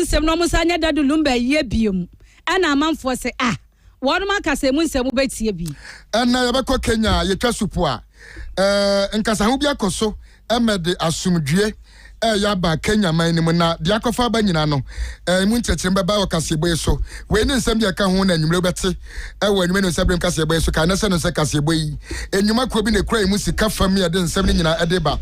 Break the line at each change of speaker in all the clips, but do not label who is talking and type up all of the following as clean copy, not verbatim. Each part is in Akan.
nsɛm no musanya dadu lumba ye biom ana amanfo se wonu maka se mu nsɛm betie bi
na yɛbɛkɔ Kenya yɛtwa supo a nkasa ho bi akoso emede asumdue yaba Kenya man ni mu na de akofa ba nyina no mu nkyerɛkyerɛ bɛba wɔ kasebo so we ne nsɛm bi ka ho na nwumre bɛte wɔ nwumre no nsɛm kasebo so ka na sɛ no sɛ kasebo yi enwuma kro bi ne kura mu sika fam ya de nsɛm ni nyina de ba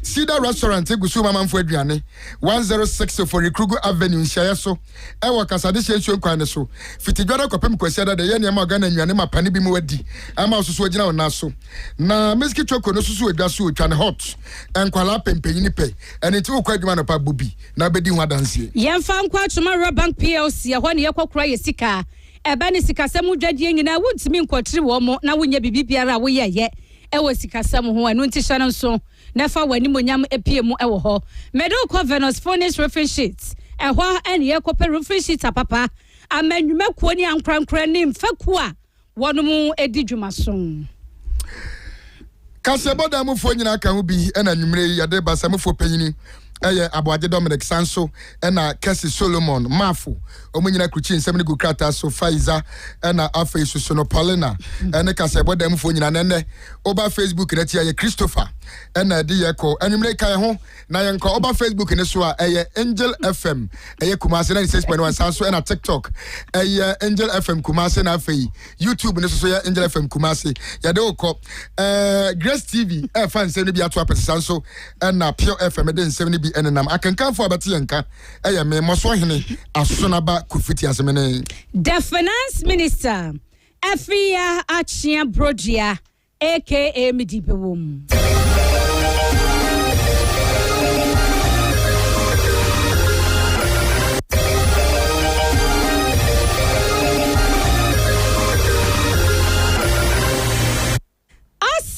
Cedar Restaurant egusu mamamfo aduane 106 for Rekrugu Avenue Nhyia so wɔ kasade hyehyɛ nkwan ne so fitidwara kopem kwasiada de ye ne ma Ghana nnuane mapane bi mu wadi ama osusu agina wona so na miski choko no susu adwa so otwa ne hot enkwala pempenyi ni pe enti wo kwadwuma no pa bobi na bedi ho adanse
yemfa nkwa Tomorrow Bank PLC ho ne yekokora ye sika eba ne sika semu dwadie nyina wuntimi nkotiri wo mo na wonya bibibiara wo ye ewo sika semu ho anu nti hye nso nefa wani monyam epie mu ewo ho Meadow Venus Furnace Roofing Sheets ehwa ene yekope roofing sheet apapa amannwuma kuo ni ankrankra ni mfaku a wono mu edi dwumaso
kasebo da mu fo nyina ka ho bi ena nwumre yade basamfo panyini Aboaje Dominic Sanso ena Kesi Solomon Mafu omunyina kruchi nsem ne gukrata so Faiza ena Afa Isusu no Paulina ene kasebo dem fo nyina nene oba Facebook na tia ye Christopher ena de ye ko anwumre kan ho na ye nko oba Facebook ne so a Angel FM Kumase 96.1 Sanso ena TikTok Angel FM Kumase na afei YouTube ne so ye Angel FM Kumase ya de okọ Grace TV fan nsem ne bi ato apese Sanso ena Pure FM de nsem ne bi enenam akankanfo abati yanka me moso hene asonaba kufiti asemene
the finance minister Afia Achia Brodia aka Midibewum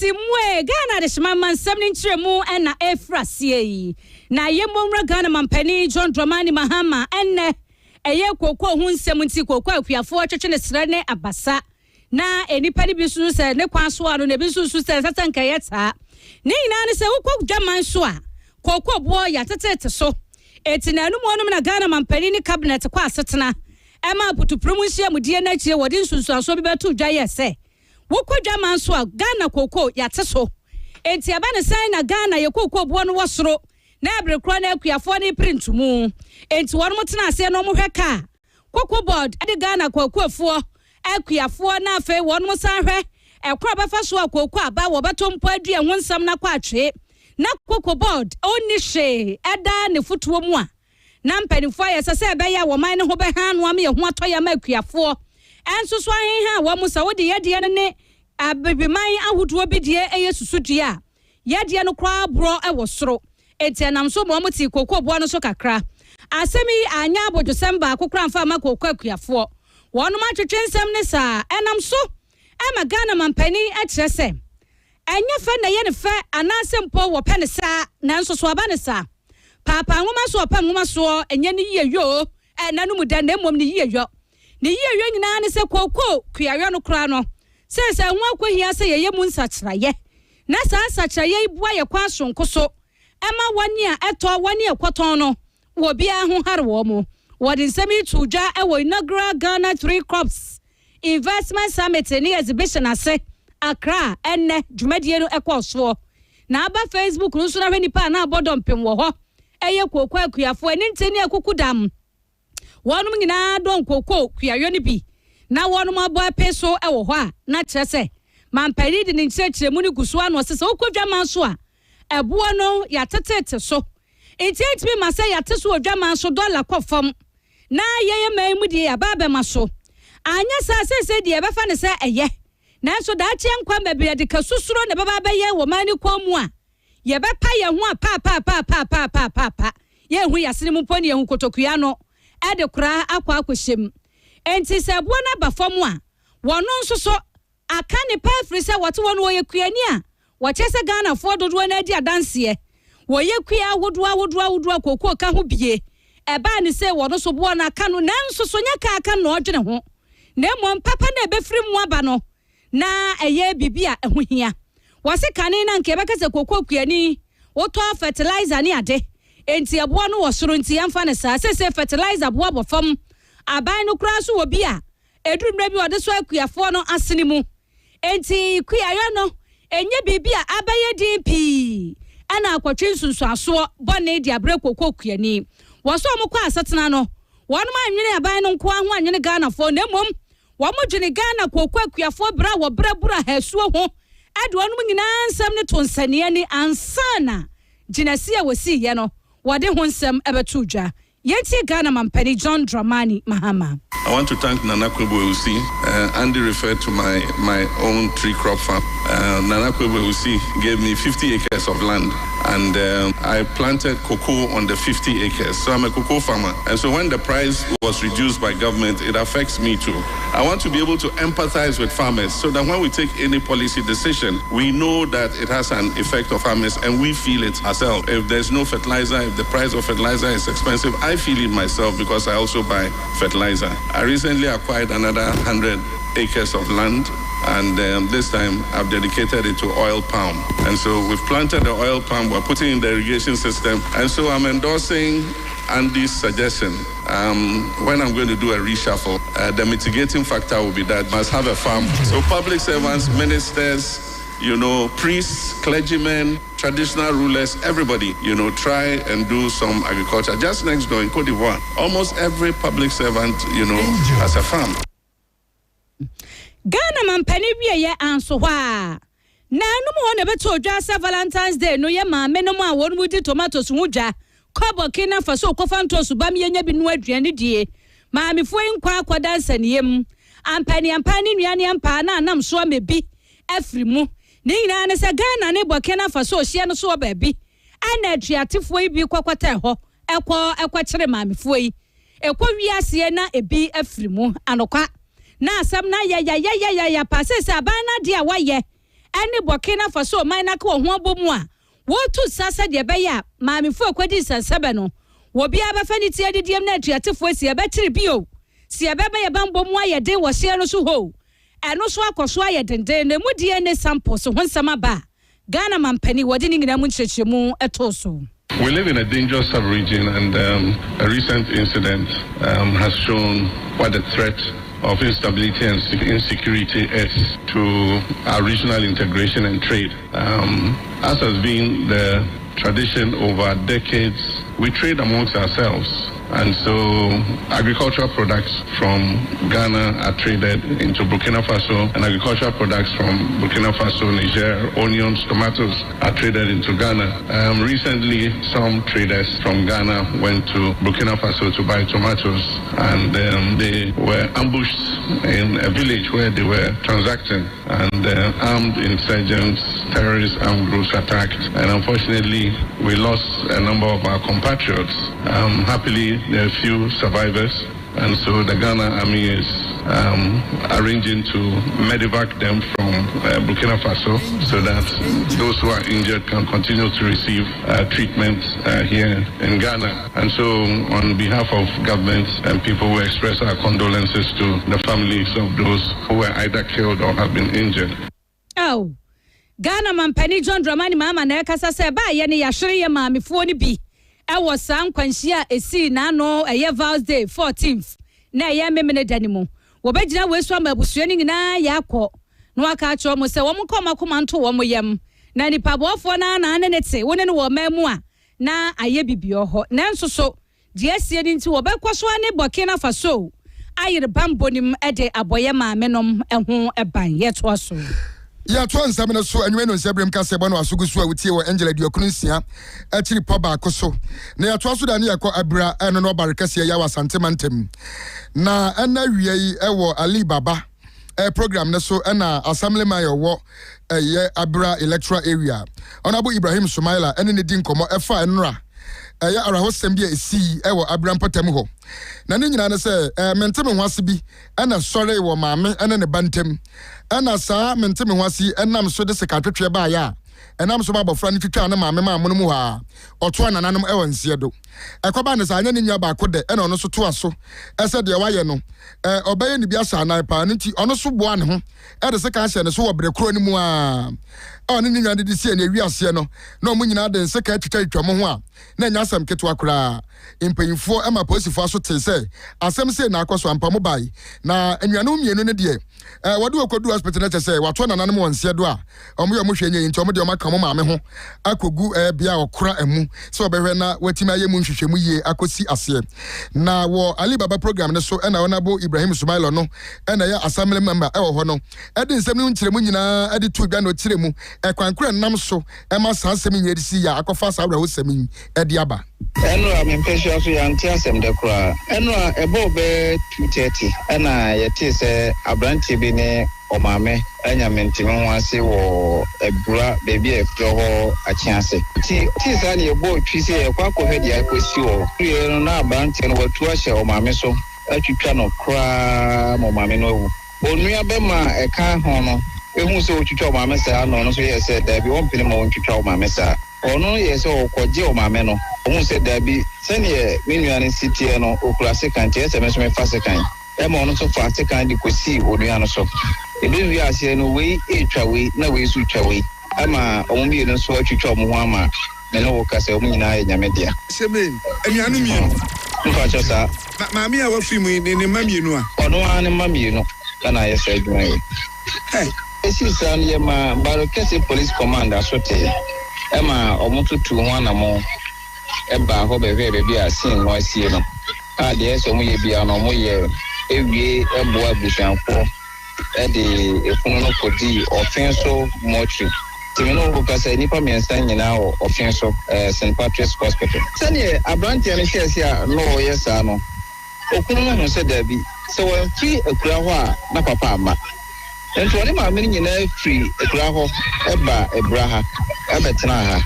Simwe Ghana de shimama nsɛm ne nkyerɛmu ɛna efrasie yi na yemomra Ghana mampani John Dramani Mahama enne ɛyɛ kokɔ ho nsɛm nti kokɔ akuafo twetwe ne srɛ ne abasa na enipa ne bi so sɛ ne kwan so ano ne bi so sɛ satanka yɛta ne nyina ne sɛ wokɔ dwaman so a kokɔ boɔ ya tetete so eti na anum onum na Ghana mampani ne cabinet kɔ asetena ɛma putuprum nhia mudie na kyire wɔde nsunsuaso bi beto dwa yɛ sɛ wokwadwa manso a Ghana koko yate so enti aba ne san na Ghana ye koko bo no wosoro na abrekro na akuafo ne printumu enti won motena ase no mo hweka koko board ade Ghana kokoafo akuafo na afa won mo san hwe ekra bafa so akoko aba wo betompo adua ho nsam na kwa atwe na koko board oni hwe eda ne futuo mu a na mpanifo ayese ebe ya wo man ne ho beha no am ye ho atoya ma akuafo enso so ahenha wo musa wo de yede ne abebiman ahodo bi de eyesusudua yede no kra bro ewo soro etianam so mo muti kokko bo no so kakra asemi anya abodwosem akokra mfa ma kokko akuafo wono ma twetwe nsem ne saa enam so ema Ghana mampani akire se enye fe na ye ne fe anasempo wo pe ne saa nanso so aba ne saa papa nwoma so opa nwoma so enye ne yiyo enanu mu da na emom ne yiyo ne yiyo nyina ne se kokko kuayo no kra no se ho akohia se ye mu nsakyraye na saa nsakyraye bua ye kwa sonko so ema wani a eto wani ekoton no wo bia ho hare wo mo wodi nsemi tuja ewo inaugural Ghana 3 Crops Investment Summit ni exhibition ase Accra enne dwumadie no ekoso na aba Facebook no so na hwani pa na abodom pem wo ho eye kokko akuafo ani nteni akukudam wonum nyina don kokko kuayo ne bi na wonum abo apeso ewo ho a na kire se mampani de ne nkyerɛkyerɛmu ne guso ano se okodwa man so a eboa no ya tetete so entiatimi ma se ya teso odwa man so dollar kɔfam na yeye man mu die ababa ma so anya sa se die befa ne se eye na so da kye nkwa mabia de kasusuro ne baba bɛyɛ wo man ne kwamu a ye bepa ye ho a pa ye hu yasene mu poni ye hu kotokua no e de kura akwa akɔhyem enti se eboa na ba fam a wono nso so aka ne pa firi se wote wono ye kuani a wache se Ghana fo dodo na adi adanse wo ye kua wodo kokko ka ho bie eba ne se wono so bo na aka no nanso so nya ka aka no odwene ho na mo papa na be firi mu aba no na eye bibia eho hia wase kane na nke beka se kokko kuani wo to fertilizer ne ade enti aboa no wo soro enti yamfa ne saa se fertilizer aboa bofam aban no kura so wo bi a eduru mra bi ode so akuafo no asene mu enti kuayo no enye bibia abaye DP ana akwatwe nsunsuaso bone di abre kokokuani wo so mo kwa asetena no wonum anwene aban no nko ho anwene Ghana fo na mom wo mo dwene Ghana kokokuafo bra wo bra hasuo ho ade wonum nyina nsam ne to nsane ani ansana Jinasia wasi ye no wade ho nsam ebeto dwa yenti Ghana mampani John Dramani Mahama.
I want to thank Nana Kwebe-Usi. Andy referred to my own tree crop farm. Nana Kwebe-Usi gave me 50 acres of land, and I planted cocoa on the 50 acres. So I'm a cocoa farmer. And so when the price was reduced by government, it affects me too. I want to be able to empathize with farmers so that when we take any policy decision, we know that it has an effect on farmers and we feel it ourselves. If there's no fertilizer, if the price of fertilizer is expensive, I feel it myself because I also buy fertilizer. I recently acquired another 100 acres of land, and this time I've dedicated it to oil palm. And so we've planted the oil palm, we're putting in the irrigation system, and so I'm endorsing Andy's suggestion. When I'm going to do a reshuffle, the mitigating factor will be that must have a farm. So public servants, ministers, priests, clergymen, traditional rulers, everybody, try and do some agriculture. Just next door in Cote d'Ivoire, almost every public servant, has a farm.
Ghana man penny be ye answer why. Na no mo na beto dwa Valentine's Day no ye ma me no mo a won mu di tomatoes muja. Kobo kina faso kofanto su bam ye nya bi no aduane die. Ma me fo nkwa akwada nsaniem. Ampani nuane ampa na nam so amebi afri mu. Ni nyina ne se Ghana ne Burkina Faso hye no so ba bi ana aduatefo yi bi kwakwata ho ekwa maamefo yi ekwa wiase na ebi afiri mu anokwa na asam na ya pasese abana dia waye ene Burkina Faso man na ka ho abomu a wotu sasa de be ya maamefo ekwadi sansebe no wo bia be fani tie didiem na aduatefo si ebe kiri bio si ebe be ye bambomu ayede wo hye no so ho eno so akoso ayedende na mudie ne samples ho nsama ba Ghana mampani wodi ni ngina mu nchechemu etoso.
We live in a dangerous sub-region, and a recent incident has shown what the threat of instability and insecurity is to our regional integration and trade. As has been the tradition over decades, we trade amongst ourselves. And so agricultural products from Ghana are traded into Burkina Faso, and agricultural products from Burkina Faso, Niger, onions, tomatoes are traded into Ghana. Recently, some traders from Ghana went to Burkina Faso to buy tomatoes, and they were ambushed in a village where they were transacting, and armed insurgents, terrorist armed groups attacked, and unfortunately, we lost a number of our compatriots. Happily, there are few survivors, and so the Ghana Army is arranging to medevac them from Burkina Faso so that those who are injured can continue to receive treatment here in Ghana. And so on behalf of government and people, we express our condolences to the families of those who were either killed or have been injured.
Oh, Ghana mampani John Dramani Mahama na ekasa se ba ye ne yahwere ye maamefo ni bi. Ewo san kwanhia esi na no eye Vows Day 14th na eye memene danimu wo begina wesu amabusuo ni nyina yakọ no aka acho mo se wo mko makoma nto wo mo yam na nipa boafo na ne nete wo ne wo mamu a na aye bibio ho nanso so die sie ni nti wo bekwaso ne Burkina Faso ayire bambonim ede aboye maamenom eho eban yeto aso.
Ya to nsam na so anwe no nsabrem ka se bano asugusu a wutie wo Angela Diokunsia akiri poba akoso na ya to so da ne yakọ abra eno no barekase ya wasantemantem na ana wie yi ewo Ali Baba program na so na assemblyman yo ye abra electoral area Honorable Ibrahim Sumaila ene ne din komo efa enra ya arahosem bia esi ewo abra mpatam ho na ne nyina ne se mentem ho ase bi ana sore wo maame ene ne bantem ana sa mentem ho ase enam so de sekatwetwe ba ya enam so ba bofra ne twitwa ne maame ma amono mu ha oto anananom e wonsie do ekoba ne sa anya ne nya ba ko de e na ono so to aso ese de waye no obaye ne bia sa nan pa nti ono so boa ne ho e de se ka hye ne so wo brekro ne mu a oni ni nya de sie ne wiase no na omu nyina de se ka twitwa mo ho a na nya asam ketwa kura impanyimfo e ma posifo aso te se asem se na akoso ampa mo bai na enwanu mienu ne de wode okodu hospital na chese wato nananom wonsie do a omo ye mo hwenye nti omo de omo kamo maame ho akogu bia okora amu se obehwe na watima ye mu nhwehwemu yie akosi ase na wo Alibaba program ne so na wonabo Ibrahim Sumailo no na ya assembly member wo ho no edi nsem no nkyeremu nyina edi tu dwa no kyeremu kwankura nam so ma sa asem nyeri si ya akofa sa abraho semi edi aba
enura mempesha so ya ntia asem de kura enura ebo be 230 na yeti se abrantie bi ne omame anya mentime ho ase wo ebura baby efro ho achiase ti sa ne ebo twise e kwa ko hedi akosi wo ye no na abrantie no watu ahye omame so atwitwa no kura omame no wu onua be ma eka ho no ehu se otwitwa omame sa no so ye se da bi won pini ma otwitwa omame sa ono ye se okoje omame no ohu se da bi se ne menua ne sitie no okura second ye se me so me fa second ema ono so fa second di kosi onua no so ebe wi ase no we etwa we na we su twa we ama omumi no so atwitwa omo ho ama me no wo kase omu nyina ye nyamedia
semen enuanu mi
nfa chosa
maami a wafi mu ne mamienu a
ono ane mamienu kana ye se adwuma ye esi san ye ma barokese police command asote ema omututu ho anamo eba ho bebe bia sin no asie no a de eso mu ye bia no mu ye ewie ebo abusanfo ede efunu no kodi offenso mochi timino ko kasa nipa miensa nyina o offenso St Patrick's Hospital sane abrantia ne hwese a no yesa no okunu no se dabi so when free ekura ho a na papa ama ento woni ma me nyina free ekura ho eba ebraha ebetena ha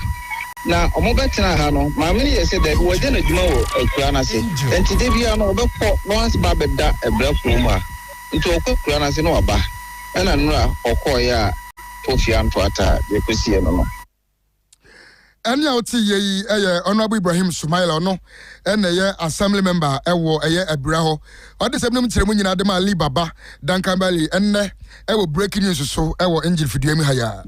na omo betena ha no ma me yese dabi wo de na djuma wo ekura na se enti de bia no obekọ no ans ba beda ebra krom a nti okura na se no aba ena nura okoya ofia nto ata de kosie no
anya oti ye honorable Ibrahim Sumailo no ena ye assembly member ewo eye abira ho ode sebnum kyeremu nyina de ma Alibaba dankambali enne ewo breaking news so ewo engine fiduami haya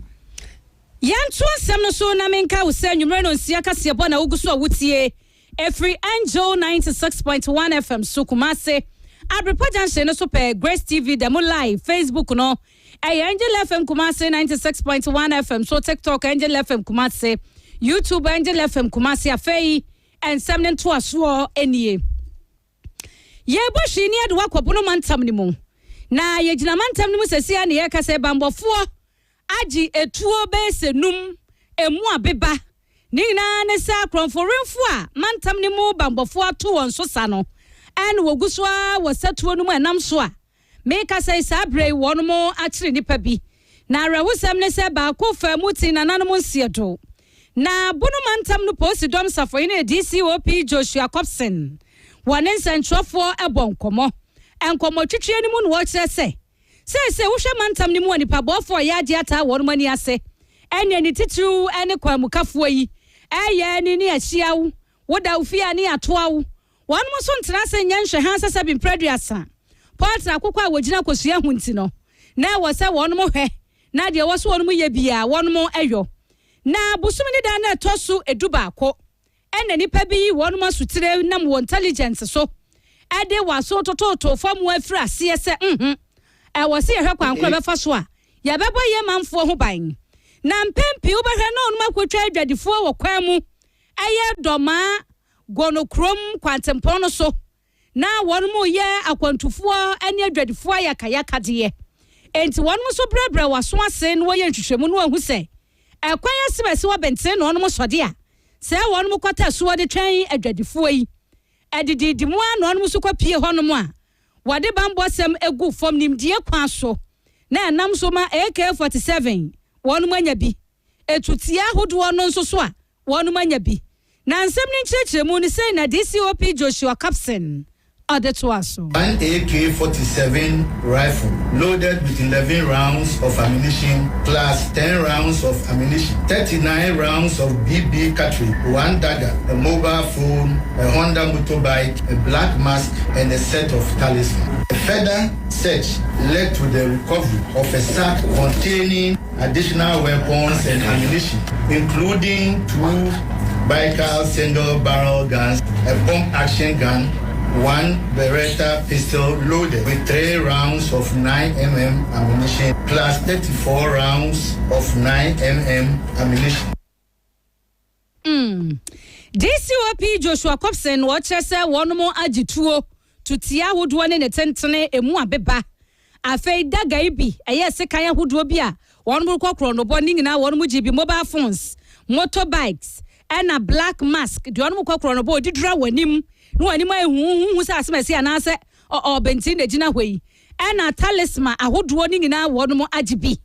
yantu asem no so na menka wo se nwumre no nsia kase bo na uguso wutie every angel 96.1 FM so Kumase Adrepajan no so per Grace TV demo live Facebook no Angel FM Kumase 96.1 FM so TikTok Angel FM Kumase YouTube Angel FM Kumase afei ensemne to aso enie ye bohwe ni adwa kwapono mantam ni mu na ye gina mantam ni mu sesia ne ye kase bambofo agi etuo bese num emu abeba ni na ne sa kronforenfo a mantam ni mu bambofo ato won so sa no en woguso a wasatuo no mu enam so a me kase sa brei won mo akire nipa bi na rawusam ne se ba ko fa muti na nanom nsiedo na bunu mantam no posidom safo ine DCOP Joshua Copson wane nsentrofo ebonkomo enkomo twetwe ni mu no wo kire se wo hwe mantam ni mu onipa bofo ya ade ata won mani ase ene ni titru ene kwamukafo yi eye ni ni ahiawo woda ufia ni atoawo won mo so ntena se nyanhwe ha sasa bi producer Paul akokwa wogina kosua hunti no na wo se won mo hwe na de wo so won mo ye bia won mo eyo na busumi ni da na tosu eduba ko ene nipa bi won mo sutire nam wo intelligence so ade waso tototo famu afira ase se e wo se hwe kwankro be fa so a ya bebo ye manfo ho ban na mpempi wo behwe na onuma kwotwa adwadifo wo kwa mu eye doma gonokrom kwantempon no so na won mo ye akwantufo ane adwadifo ayaka de enti won mo so brebra waso ase no ye nhwehwemu no ahu se ekwanya sebese wo benten no no mo sode a se won mo kwata so de twan adwadifo yi edidi mu an no mo so kwapie ho no mo a wade bambo sem egu fom nimdie kwa so na enam so ma AK47 won mo anya bi etutia hodo no nso so a won mo anya bi na nsem ni nkyerɛkyerɛmu ni sei na DCOP Joshua Copson Adetuaso.
An AK-47 rifle loaded with 11 rounds of ammunition plus 10 rounds of ammunition, 39 rounds of BB cartridge, 1 dagger, a mobile phone, a Honda motorbike, a black mask, and a set of talisman. A further search led to the recovery of a sack containing additional weapons and ammunition, including 2 Baikal single-barrel guns, a pump-action gun, 1 Beretta pistol loaded with 3 rounds of 9mm ammunition plus 34 rounds of 9mm ammunition.
DCOP Joshua Copson watches one more agituo to tia would one in a tentene emu abeba. Afei daga ibi eye sekanya hudu bia one more kokro bonding na one mujibi mobile phones, motorbikes, and a black mask. The one more kokro no bo didra wanim. No anima who says Messi and answer or Bentin the Gina way. And a talisman, a hood warning in our one more ajibi.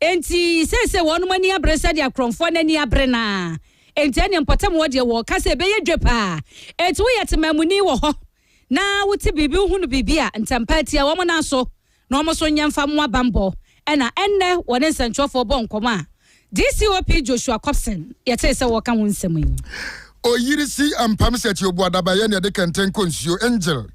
And he says one money a bresadia cromfon and ya brenna. And ten and potam what you walk as a bay dripper. It's way at Mamuni wo. Now would be who be beer and Tampatia woman also. No more son young famwa bambo. And I end there one in Central for Bon Coma. DCOP Joshua Copson, yet says a walk on one.
O yirisi ampamset yo boadaba ye ne de kenten konsuo angel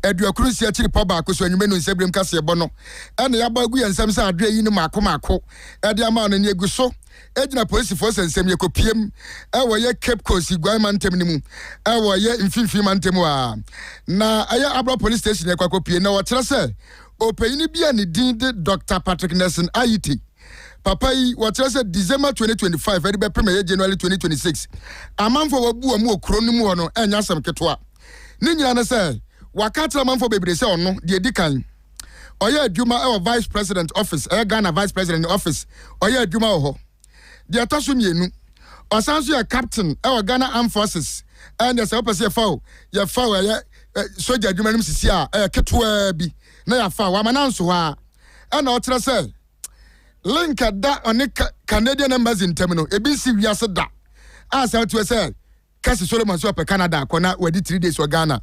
edua krusi akiri poba akoso anwumenu nsebrim kase bono ene ya bagu ye nsem sa adre yi ni mako ede ama no ne eguso ejina police force nsem ye kopiem ewo ye cape coast guan mantem ni mu ewo ye mfimfi mantem wa na aya abro police station ye kwakopie na wo kire se opeyini bia ne din de Dr. Patrick Nelson Ayiti Papa yi watrese December 2025 edi be premier January 2026 amanfo wabu amu okro nimu ho no enya asem ketwa ni nyina ne se wakatra amanfo bebre se ono de edikan oye adwuma e vice president office Ghana vice president office oye adwuma ho de ataso mienu osanso ya captain Ghana Armed Forces and the opposite foul ya foul ya soldier adwuma nim sisi a ketwa bi na ya foul amananso ha na otrese link da on Canadian embassy in terminal ebisi wiase da asa to say kasi Solomon so pe Canada akona wadi 3 days wa Ghana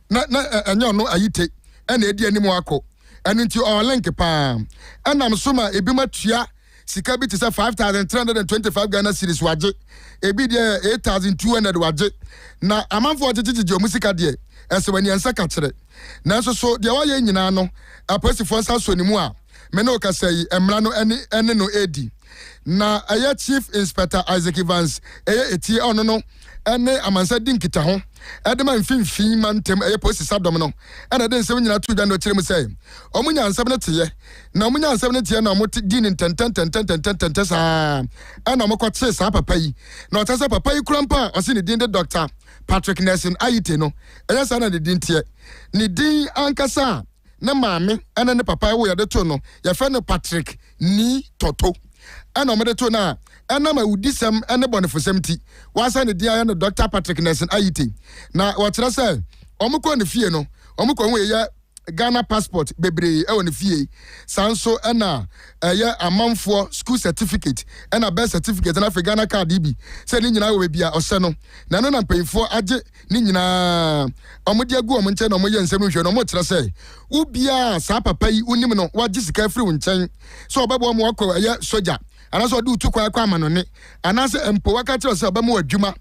na enyo no ayite na edi anim akọ enu nti o link pa na msoma ebi matua sika bi te say 5,325 Ghana cedis waje ebi de 8,200 waje na amanfo ojejeje musika de esewani ansa ka kire na so de wa ye nyina no aposifo sa so ni mu a meno kasai emra no ene no edi na aya chief inspector Isaac Evans eti ono no ene amansa dinkita ho edema mfimfin mantem aya police sadom no ene den se nyina tu dwa no kire mu sai omunya ansam ne teye na omunya ansam ne teye na omo din tenten sa ena omo kwatse sa papa yi na otasa papa yi kurampa osi ne din de Dr. Patrick Nelson Ayite no aya sa na de din teye ni din ankasa na maame ene ne papa wo yade to no ya fa no Patrick ni toto ana mo de to na ana ma udisem ene bonefosem ti wasa ne dia ya no Dr. Patrick Nelson Ayite na wo kire say omukọ ne fie no omukọ ho ya Ghana passport bebre e won fie sanso ena ya amanfo school certificate ena birth certificate na fe Ghana card bi se ni nyina we bia ose no na no na mpanyfo age ni nyina omode agu om nche na omoye nsem hwe no mo kire say u bia sa papa yi unim no waje sika free nchen so obebo mo akọ ya soja anaso de utukwa akwa amanone anase empo wakati se obemo adwuma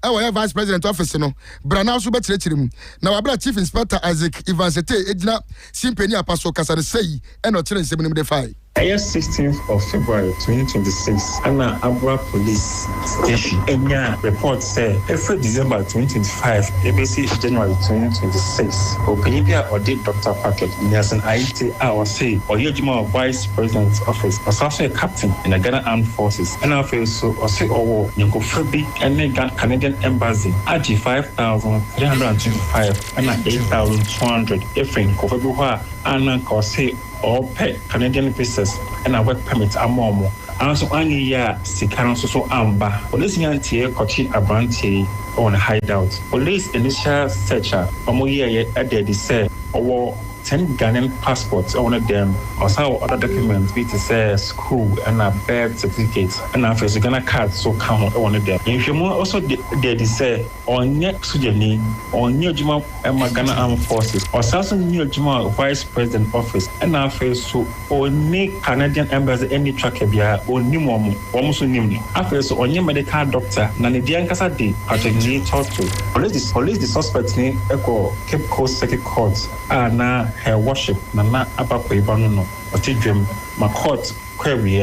ewa ya vice president office no brana so betirechire mu na wabra chief inspector Isaac Evans ejina simpeni apaso kasare sei e no kire nsem nim de fai.
16th of February 2026, Anna Abra Police Station. Enya report say every December 2025, ABC January 2026. Opinipia or did Dr. Patrick Nelson Ayite or say or Yejima Vice President's Office or also a captain in the Ghana Armed Forces. And I feel so or say or Nko Frebi and Canadian Embassy at 5,325 and 8,200 if in Kofebuha and say or pay Canadian visas and a work permit amomo. Also, only ya Sikan so amba. Police yantie Kochi Abranti on hideout. Police initial searcher, Omoya added the say, or 10 Ghanaian passports on them, or some other documents, be to say school and a birth certificate, and a first Ghana card, so count on them. If you also did say, on next Sujani, on New Juma and Ghana Armed Forces, or Southern New Juma Vice President Office, and our face so only Canadian embassy any track or Nimum, almost Nimni. After so on your medical doctor, Nanidian Casadi, Patrick talk to police the suspect name Echo Cape Coast Circuit Court, na her worship, Nana Abakwe Banuno, or Tidrim, my court query,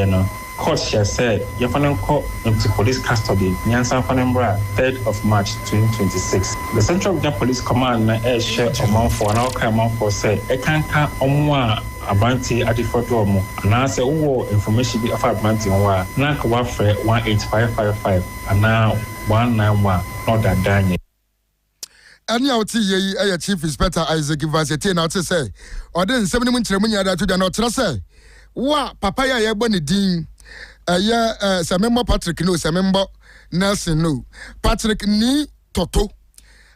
court shall say, Yafanan court into police custody, Nyansan Fanembra, 3rd of March 2026. The Central Regional Police Command, air share amount for an amount for say, Ekanka Omwa. Abanti Adifotomo, and I say, information be offered Banti on Naka 18555, and now 191, not that Daniel.
And you see, Chief Inspector Isaac Vasseti, now to say, or then 7 minutes to the not to say, what Papaya Yaboni Dean, some member Patrick no, some member Nelson no, Patrick ni Toto.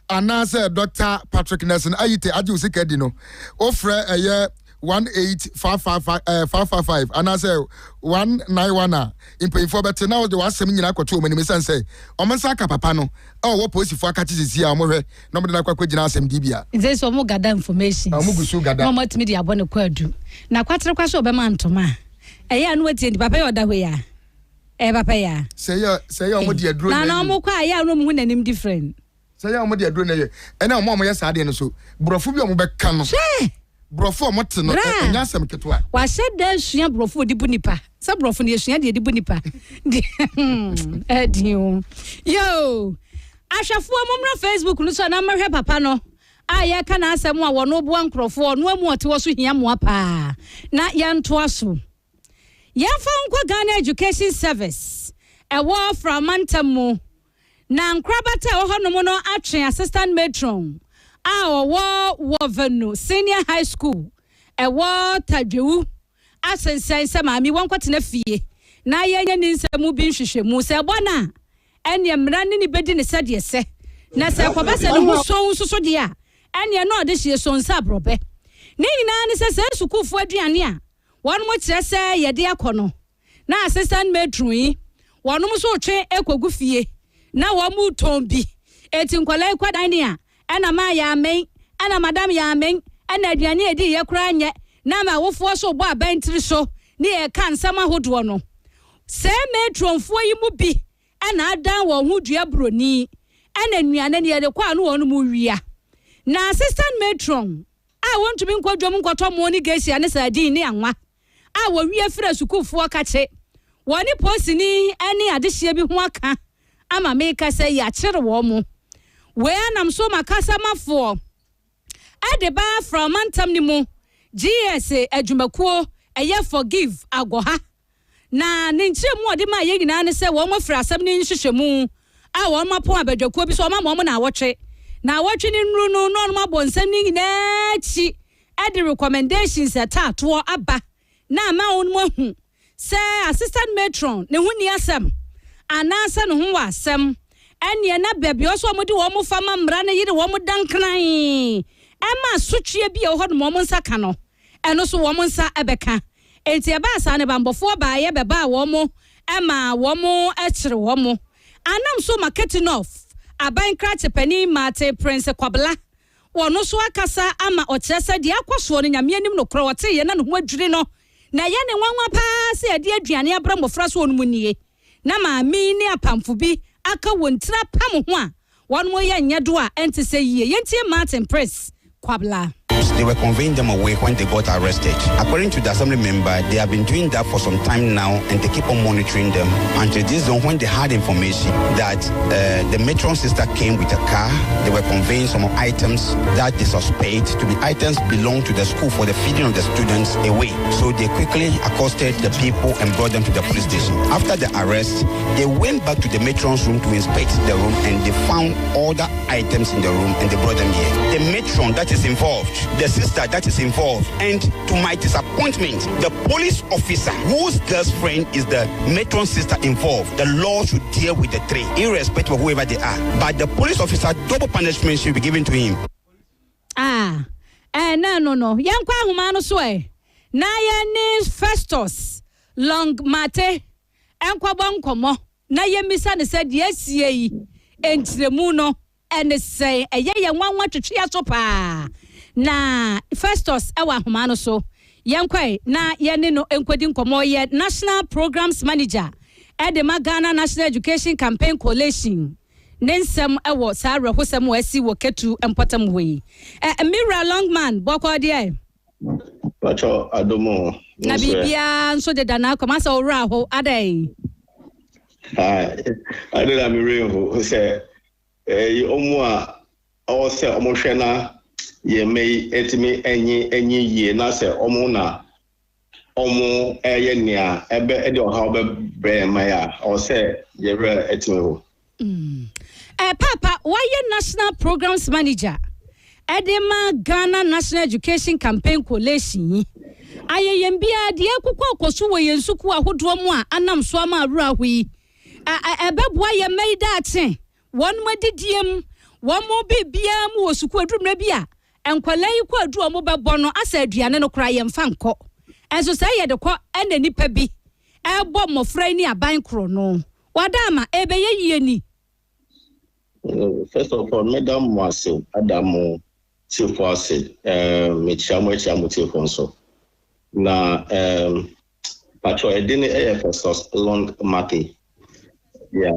And I say, Dr. Patrick Nelson, Ayite Adu Sikadino, offer a year. 18555 and I say 191 in pay for better now the was seminar ko to many say omansaka papa no what post for catch this here mo no me na kwa kwagina asem dibia
is so mo gada information
mugusu gada
no mat media abone kwadu na kwatere kwa so be man toma eya no wetie ndi papa yoda hwe ya papa ya
say ya mo de aduro
na mo kwa ya no mu nanim different
say ya mo de aduro na ye ena mo ya saade no so brofo bi o mo be ka no brofo mote no nyasem ketwa
wa sheda sua brofo di bunipa sa brofo ne sua de bunipa yo ahwafo momra Facebook no so na mahwe papa no aya ka na asem a wono bo ankrofo no amu ote wo so hia mo apa na yanto aso yafa nkwa Ghana Education Service ewo from Mantamu na nkrabata wo hono no atwe assistant matron Wovenu Senior High School, a war Tadju, Asensen Samami, one quatine fee. Na yan in some moving Musa Bona, and yam running bedding said yes, Nasa Quabasa so dear, and you're not this year's son sabrobe. Nina says, Suku for Diania. One would say, ya dear Cono. Na assistant matron, one so train equal goofy. Now one mood tombi, eating quale quadania. Ana ma ya men ana madam ya men ana aduane edi ye kura nye na ma wofo so bo abentri so ne ye kan sama hodo no se metronfo yi mu bi ana adan wo hu dua broni ana nuane ne ye de kwa no wo no mu wia na assistant matron I want to be nkwadwom nkwoto mo ni gesia ne sadin ne anwa a wo wie frɛ sukufo kache woni posini ani adehye bi ho aka ama me ka sɛ ya kyere wo mo where am so makasa mafo adeba from Mantam ni mu GSA adwumakuo eye forgive agoha na ne nkyere mu ode ma ye nyina ne sɛ wo mo fra asɛm ne nhyehyɛmu a wo ma pon abadwakuo bi so ma mo na awotwe ni nru no no ma bo nsɛm ni nyina chi ade recommendations atato aba na ma won mo hu sɛ assistant matron ne hu ni asɛm anasa ne hu wa asɛm ene na bebe oso mo de wo mo fama mra na yire wo mo dankran ema sotwe bi e ho no mo nsa ka no eno so wo mo nsa ebeka enti e ba asa ne bambofo ba ye beba wo mo ema wo mo ekire wo mo anam so marketing off aban krate pani mate prince kwabla wono so akasa ama okyerese de akoso no nyame anim no kro wote ye na no ho adwiri no na ye ne nwanwa pa se ade aduane abra mofra so onum nie na ma mi ne apamfo bi aka wontra pam ho a won mo ye nyedo a ente se yie yentie Martin Press kwabla.
They were conveying them away when they got arrested. According to the assembly member, they have been doing that for some time now and they keep on monitoring them. Until this zone, when they had information that the matron sister came with a car, they were conveying some items that they suspect to be items belong to the school for the feeding of the students away. So they quickly accosted the people and brought them to the police station. After the arrest, they went back to the matron's room to inspect the room and they found all the items in the room and they brought them here. The matron that is involved, the sister that is involved, and to my disappointment, the police officer whose girlfriend is the matron sister involved, the law should deal with the three, irrespective of whoever they are. But the police officer, double punishment should be given to him.
no yankwa ahoma no so na ye ni Festus long mate enkwa bonkomo na ye misa ne said yesie yi entremu no ene say eye ye nwanwa twetwe aso pa na Festus ewa ahoma no so yankwa na ye ne no enkwadi nkomo ye National Programs Manager Edema Ghana National Education Campaign Coalition Nensem ewo sare hosem wasi wo ketu empotam we Mira Longman boko de
Pacho adomo
na bibia nso de dana komasa owra ho adai
adela mire ho se omo a o se omo hwena ye mei etimi enyi ye na se omo na omo eye nia ebe e de o ha obe bre maya o se ye re etimi ho
Papa, why you National Programs Manager? Edema Ghana National Education Campaign Coalition. Aye yembia de akukọ koso we yensuku ahodo mu a anam so ama awura hui. Ebeboa ye made that one mo didiem, one mo bibia mu osuku adumra bi a enkwala yi ko adu omo bebo no asa aduane no kra ye mfa nkọ. Enso say ye de kọ ena nipa bi. Ebo mofra ni aban kro no. Wadama ebe ye yie ni.
First of all, Madam Wasi, Adamu, Tifwasi, Michamu Tifonso. Now, Pacho, I didn't first long Marty. Yeah,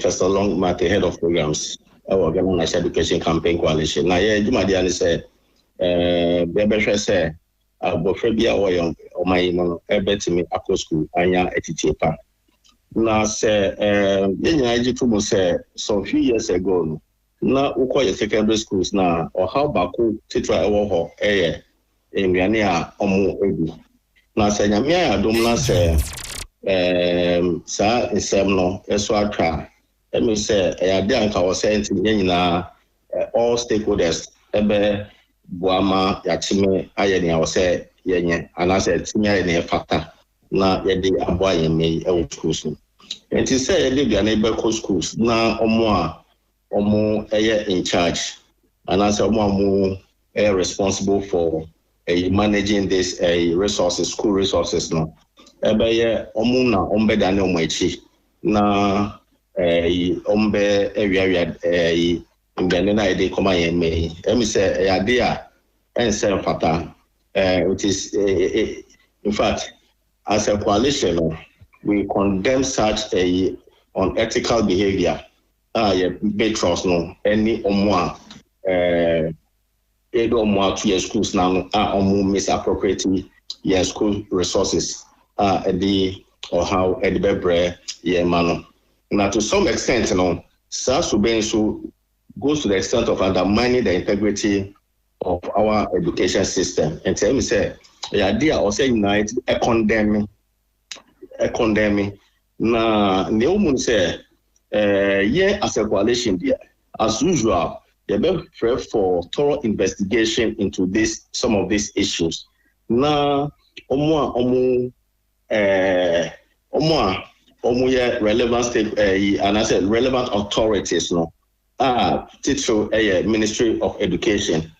first long Marty, head of programs. Our Ghana National Education Campaign Coalition. Now, yeah, Jumadiani said, Bebesha said, Bofrebia or my Ebetimi Akko School, Anya Etitipa. Na say yenyaji say some few years ago na ukọ secondary schools na or how baku titra ewo ho enwane a omo edu na say nyame adom na say sa nsem no eso atwa emi say eyade anka wo say ntin nyina all stakeholders ebe buama yachime ayene wo say yenye ana say timi ayene factor na yede abo ayeme ewo schools. And to say the neighbor schools now omo in charge and as omo responsible for managing this resources, school resources no. Ebe omo na ombe dane omo echi na ombe area ngane na ide koma yeme. Emi say ade a ense fata which is in fact as a coalition no, we condemn such a unethical behavior. Betros no any omwa edo omwa to your schools now misappropriating your school resources the or how edbebre mano. Now to some extent so goes to the extent of undermining the integrity of our education system. And tell me say the idea or say unite condemning na the woman say as a coalition there as usual they be pray for thorough investigation into some of these issues na omo relevant state and I said relevant authorities no title Ministry of Education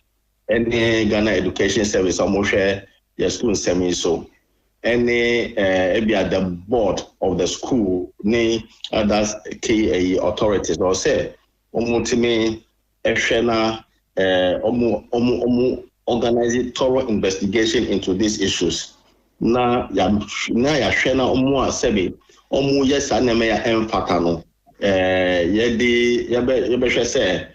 and Ghana Education Service omo share your school semi so any at the board of the school, ni others key authorities or say omutimi eshena organize thorough investigation into these issues. Na ya shena omu asebi omu yesa neme ya empatano yedi yebe say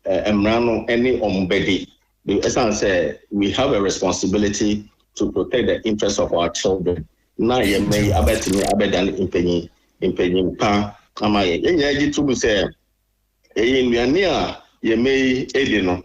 emrano any ombedi. The essence say we have a responsibility to protect the interests of our children. Na ye may abetini abedan impenyi pa ama ye nyaji to say nnuane a ye may edi no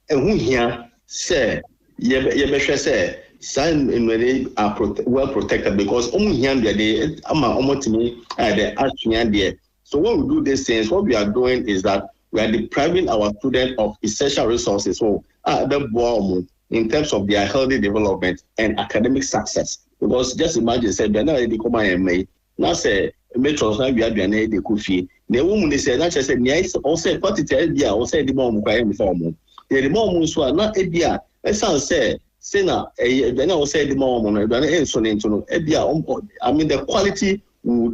ehu hia say ye behwe say sign nnuane are well protected because omu hia de ama omotimi the atwea there. So when we do these things, what we are doing is that we are depriving our students of essential resources. So the bomb in terms of their healthy development and academic success. Because just imagine, say, they are come and make. Now say, metros now we are doing the coffee. The woman they say, not just say, also, what it is, yeah, also the bomb form. the more so na ebia esan say na then I will say the more no so into ebia I mean the quality will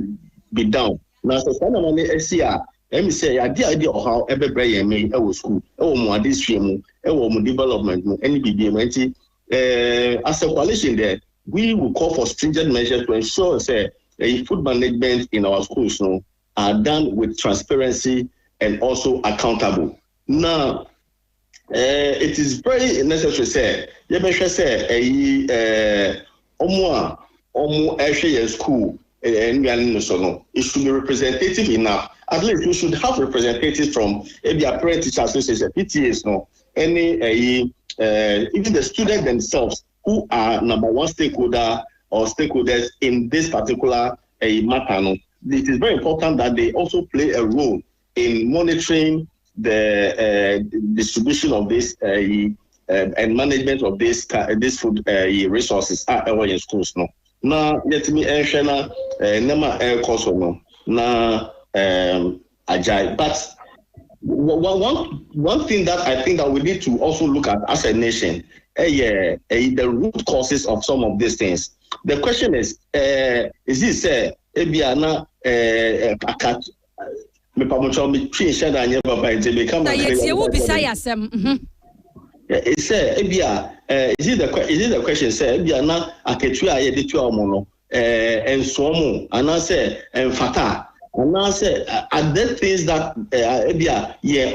be down. Now so sana na esia let me say idea of how every year me school mo adisua mu mo development mu any BBM as a coalition there we will call for stringent measures to ensure say food management in our schools are done with transparency and also accountable. Now it is very necessary say you make sure say school it should be representative enough. At least we should have representatives from the parent teacher association, PTAs, even the students themselves who are number one stakeholder or stakeholders in this particular matter. It is very important that they also play a role in monitoring the distribution of this and management of this food resources at our schools. Now, let me mention Nema Air Course now Ajay. But one thing that I think that we need to also look at as a nation, the root causes of some of these things. The question is this Ebiana me pamocho me twi shada anya baba ente me come is it the question say Ebiana aketu aye de tu omo no enso mo ana say enfata ana say are there things that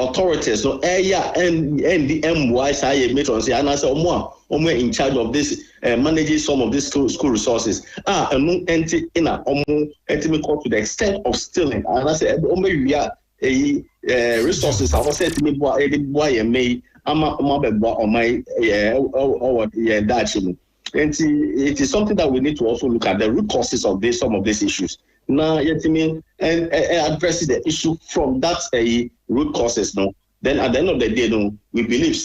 authorities so and the MY say metron say ana say omo in charge of this managing some of these school resources and enti ina omo enti call to the extent of stealing and I say omo wia resources I say to me boy me ama bebo on my dachi. And it is something that we need to also look at the root causes of some of these issues. Now, and address the issue from that root causes. No, then at the end of the day, we believe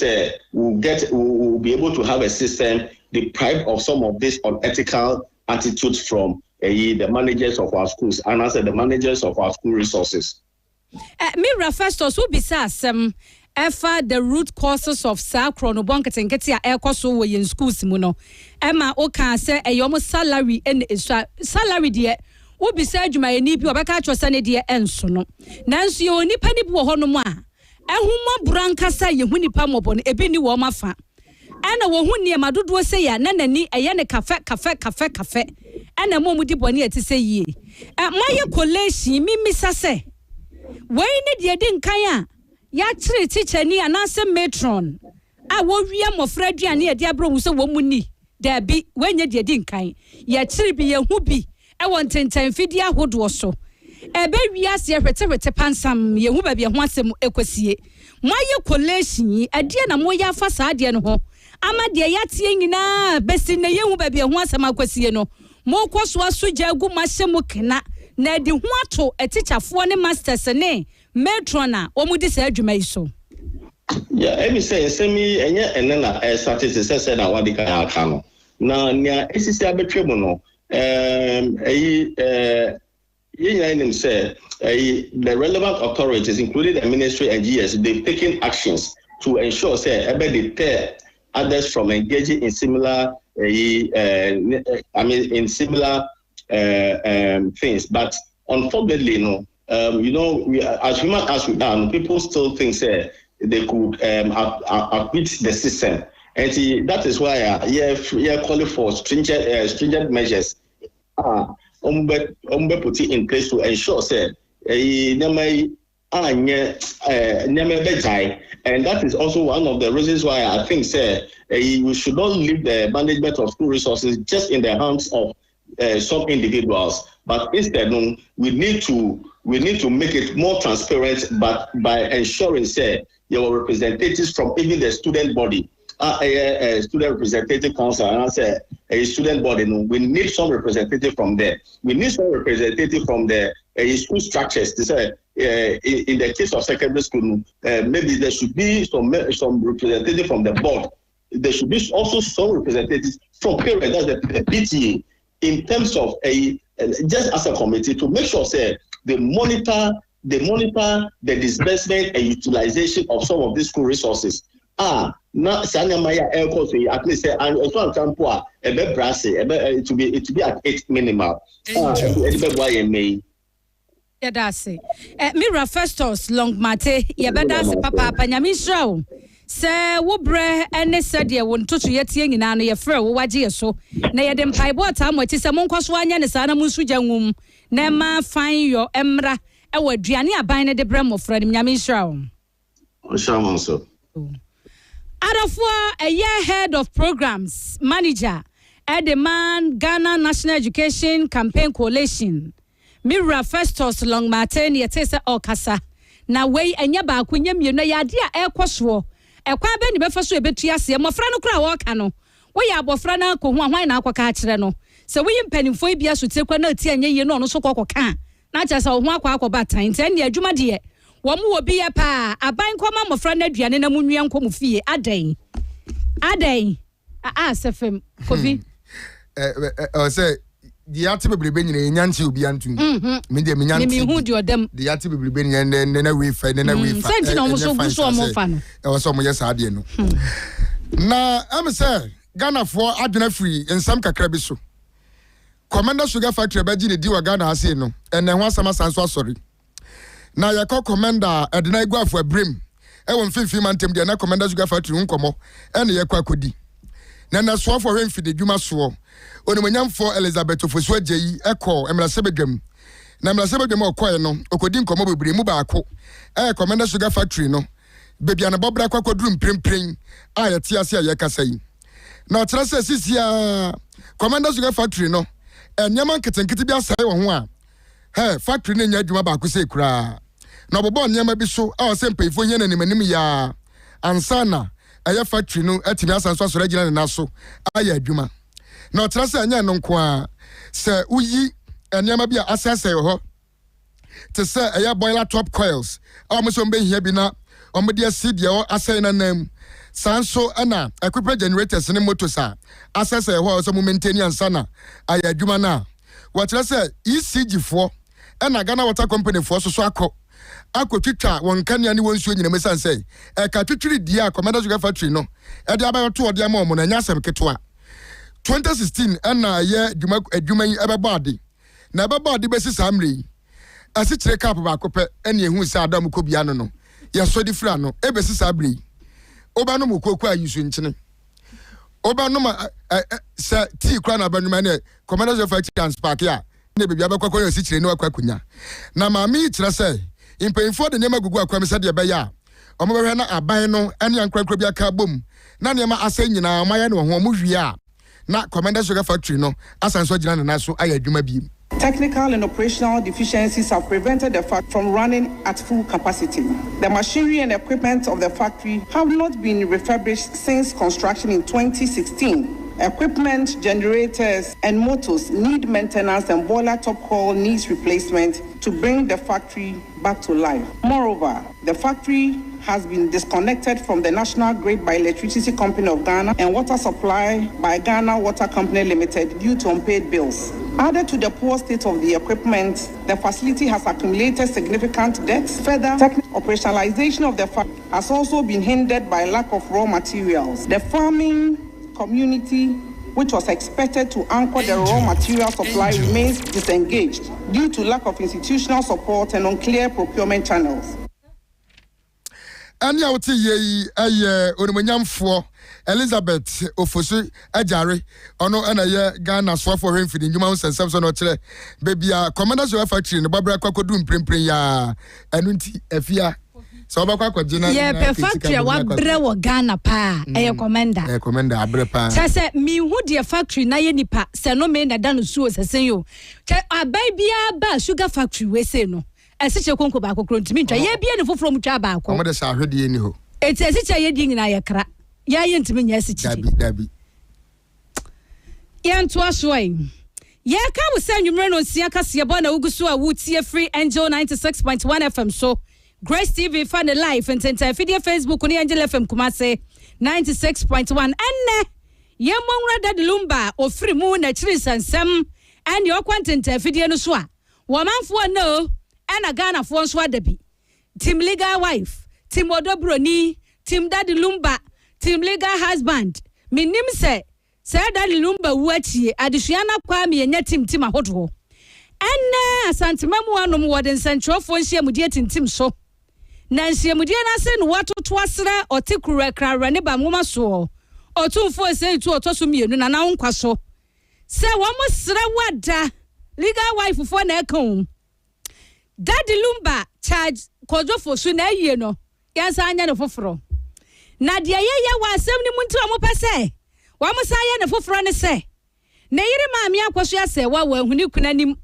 we'll be able to have a system deprived of some of these unethical attitudes from the managers of our schools and also the managers of our school resources.
Mira Festus will be the root causes of no bonket and get your air cost away in schools muno. Emma Oka say a yomo salary and salary dear will be said you may need you back at your sunny dear and sono. Nancy only penny honomoa. And whom branca say you winnie pamopon a bini warmer fa. And a woman near Madudu say ya nanani a yana cafe and a moment bonnier to say ye. At my college mimisa say. Why need ye kaya? Ya three teacher ni anase matron a wo wia mofra aduane e dia bro wo se wo muni da bi wanya de din kan ya three bi ye hu bi e won tenten fidi ahodo so e be wia se hwete pansam ye hu ba bi ho asem ekwasie moye collation yi ade na moye afa sa ade no ho ama de ya tie nyina besi na ye hu ba bi ho asem akwasie no mo kwaso aso jagu masem kena na di ho ato etichafo ne masters ne metrona omudi say adwuma iso
me say semi enye enena statistics say na wadi kan aka no na nia esisi abetwe mu no say the relevant authorities including the ministry and GS they've taken actions to ensure say ebe deter others from engaging in similar in similar things, but unfortunately as human as we are, people still think they could acquit the system, and that is why calling for stringent measures put in place to ensure and that is also one of the reasons why I think we should not leave the management of school resources just in the hands of some individuals, but instead we need to make it more transparent, but by ensuring your representatives from even the student body, a student representative council, and I say a student body. We need some representative from there. We need some representative from the school structures. To say, in the case of secondary school, maybe there should be some representative from the board. There should be also some representatives from parents, that's the PTA, in terms of just as a committee to make sure they monitor the disbursement and utilization of some of these school resources. na Sanyamaya air course, at least, and also Tampua, a bed brassy, to be at 8 minimal. May.
Yadasi. Mira Festus long mate, Yabadasi Papa, Panyamisho. Sir, Wobre, and Sadia won't touch yet young in an year fro, what year so. Nay, them pie water, what is a monkoswan and a sana musujangum. Nema find your emra, our Giannia Bina de Bremo, Freddie Yamisho.
Shaman, so.
Adafua, a year head of programs, manager, at the man Ghana National Education Campaign Coalition. Mira Festus long Martin, Yatesa Okasa. Na way and yaba kunyam you know yadia air quaswo. A quaben befasu a betriasi, my friend cry wakano. We are bofrana ko why na quacachano. So we impending for Bias to take no tea and ye no so can. Not just a wako bata in 10 year Juma dear. One will be a pa, a bank common of friend Adrian and a munian comufi a day. A day. I asked him, Coffee.
Say, the article be bringing in Yancy be antu.
Me who do them.
The article be bringing and then we find and we find.
Sent almost so more fun.
I was some yes, I didn't know. Now, I'm say, Ghana for Adina free and some Kakrabiso. Commander Sugar Factory, Bagini, Diwa Ghana, I say no, and then once I'm sorry. Now, your commander at the night go for a brim. I won't feel mantem, the commander Sugar Factory, Uncomo, and the Aquacudi. Nana swore for him for the Juma swore. Only when young for Elizabeth of Swedge, Echo, and Mlasebegem. Namlasebegem or Quayano, Okodin Comobi Mubako, Commander Sugar Factory, no. Baby and a Bobra Quacodrum Prim, I at Tiasia Yakasay. Now, Trasa Sisia, Commander Sugar Factory, no. And Yaman Kitten Kitibia say one. Hey, factory in Yajumaba say cry. No, Bobon Yama be so, our simple for Yen and Menimia. Ansana. Aya factory no etimi asanso so regional na so aya adwuma na otrase anya no nko se uyi enema bia asese ho te se aya boiler top coils amoso mbe hia bi na omde acid ye asai na nam sanso ana equipment generators ne motors a asese ho so maintenance sana aya adwuma na wotrase ECG fo na Ghana Water Company fo so akọ akotwitwa won kania ne won suo nyina mesan sei e ka twitwiri dia Commander Sugar Factory no e de abayo to ode ama omo na nya asem ketwa 2016 na ye adwuma yi ebeba ade na ebeba ade besi samre asi kire cap ba kope ene ehu se adam ko bia no ye so di fra no e besi sabre oba no mokoku ayusu nchine oba no ma sa ti kra na banuma ne Commander Sugar Factory and spark ya ne bibia bakwa yo si kire ne wakwa kunya na ma mi kire sei impayfo de nyema gugu akwam se de be ya omobehwe na aban no ene yankrakra bia ka bom na nyema asa nyina amaya ne ho omhwie a na Commander Sugar Factory no asanso gina na so aya adwuma bi.
Technical and operational deficiencies have prevented the factory from running at full capacity. The machinery and equipment of the factory have not been refurbished since construction in 2016. Equipment, generators, and motors need maintenance, and boiler top coil needs replacement to bring the factory back to life. Moreover, the factory has been disconnected from the national grid by Electricity Company of Ghana and water supply by Ghana Water Company Limited due to unpaid bills. Added to the poor state of the equipment, the facility has accumulated significant debts. Further, operationalization of the factory has also been hindered by lack of raw materials. The farming community, which was expected to anchor the raw material supply, remains disengaged due to lack of institutional support and unclear procurement channels.
Anya oti ye onimonyamfo Elizabeth Ofosu Ajare ono na ye Ghana so for him feeding juma sensem so no kire bebia Commander Sugar Factory ne babra kwakodu mprempren ya anunti afia so obakwa kwagina
ye pe factory wa bre wo Ghana pa Commander
Commander abre pa
se mi hu de factory na ye nipa se no me na da no suo sesen yo abai bia ba Sugar Factory we se no esiche konko ba kokro ntimi ntwa ye bia ne foforo mutwa ba akọ
omode sa ahwede ni ho
esiche ye di nyina ye kra ya ye ntimi nya esiche
dabi
ye nto asoe ye ka wo se nwumre no sia kase bo na ugusu a wutie free Angel 96.1 FM so Grace TV fan live and video Facebook ni Angel FM Kumase 96.1 enne ye monra dad lumba ofri mu na chiri sansam and your content video no so a wo manfo no ana Ghana fo nso adabi Team Legal Wife Team Odobroni Team Daddy Lumba, Team Legal Husband. Minim se Daddy Lumba wuatie adehua kwa me nya team ahodo. Enne asantemam anom woden sentrofo nhyiamudie tintim so. Na nhyiamudie na se no watoto asere otekura kra ne ba nwoma so. Otumfo ese tu otoso mienu na na nkwa so. Se wo mo sere wada legal wife for na ekon. Daddy Lumba charge kodofo so na yie no. Yansa anya no foforo. Na de ye wa asem ni muntu a mo pese. Wa mo sa ye no foforo ne se. Na yire maami akwoso ase wa huni kunanim.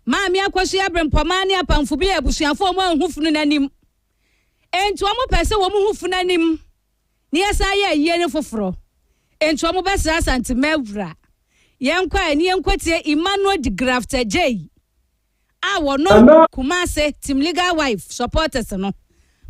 Maami akwoso abrempoma ne apamfo bi abusuafo mo ahufunu nanim. Entu mo pese wo mo hufunu nanim. Ni yesa ye ne foforo. Entu mo besa asante mewura. Yenkwa ni yenkwatie Emmanuel de Grafter J. Awo no Kumase Team Legal Wife supporters no.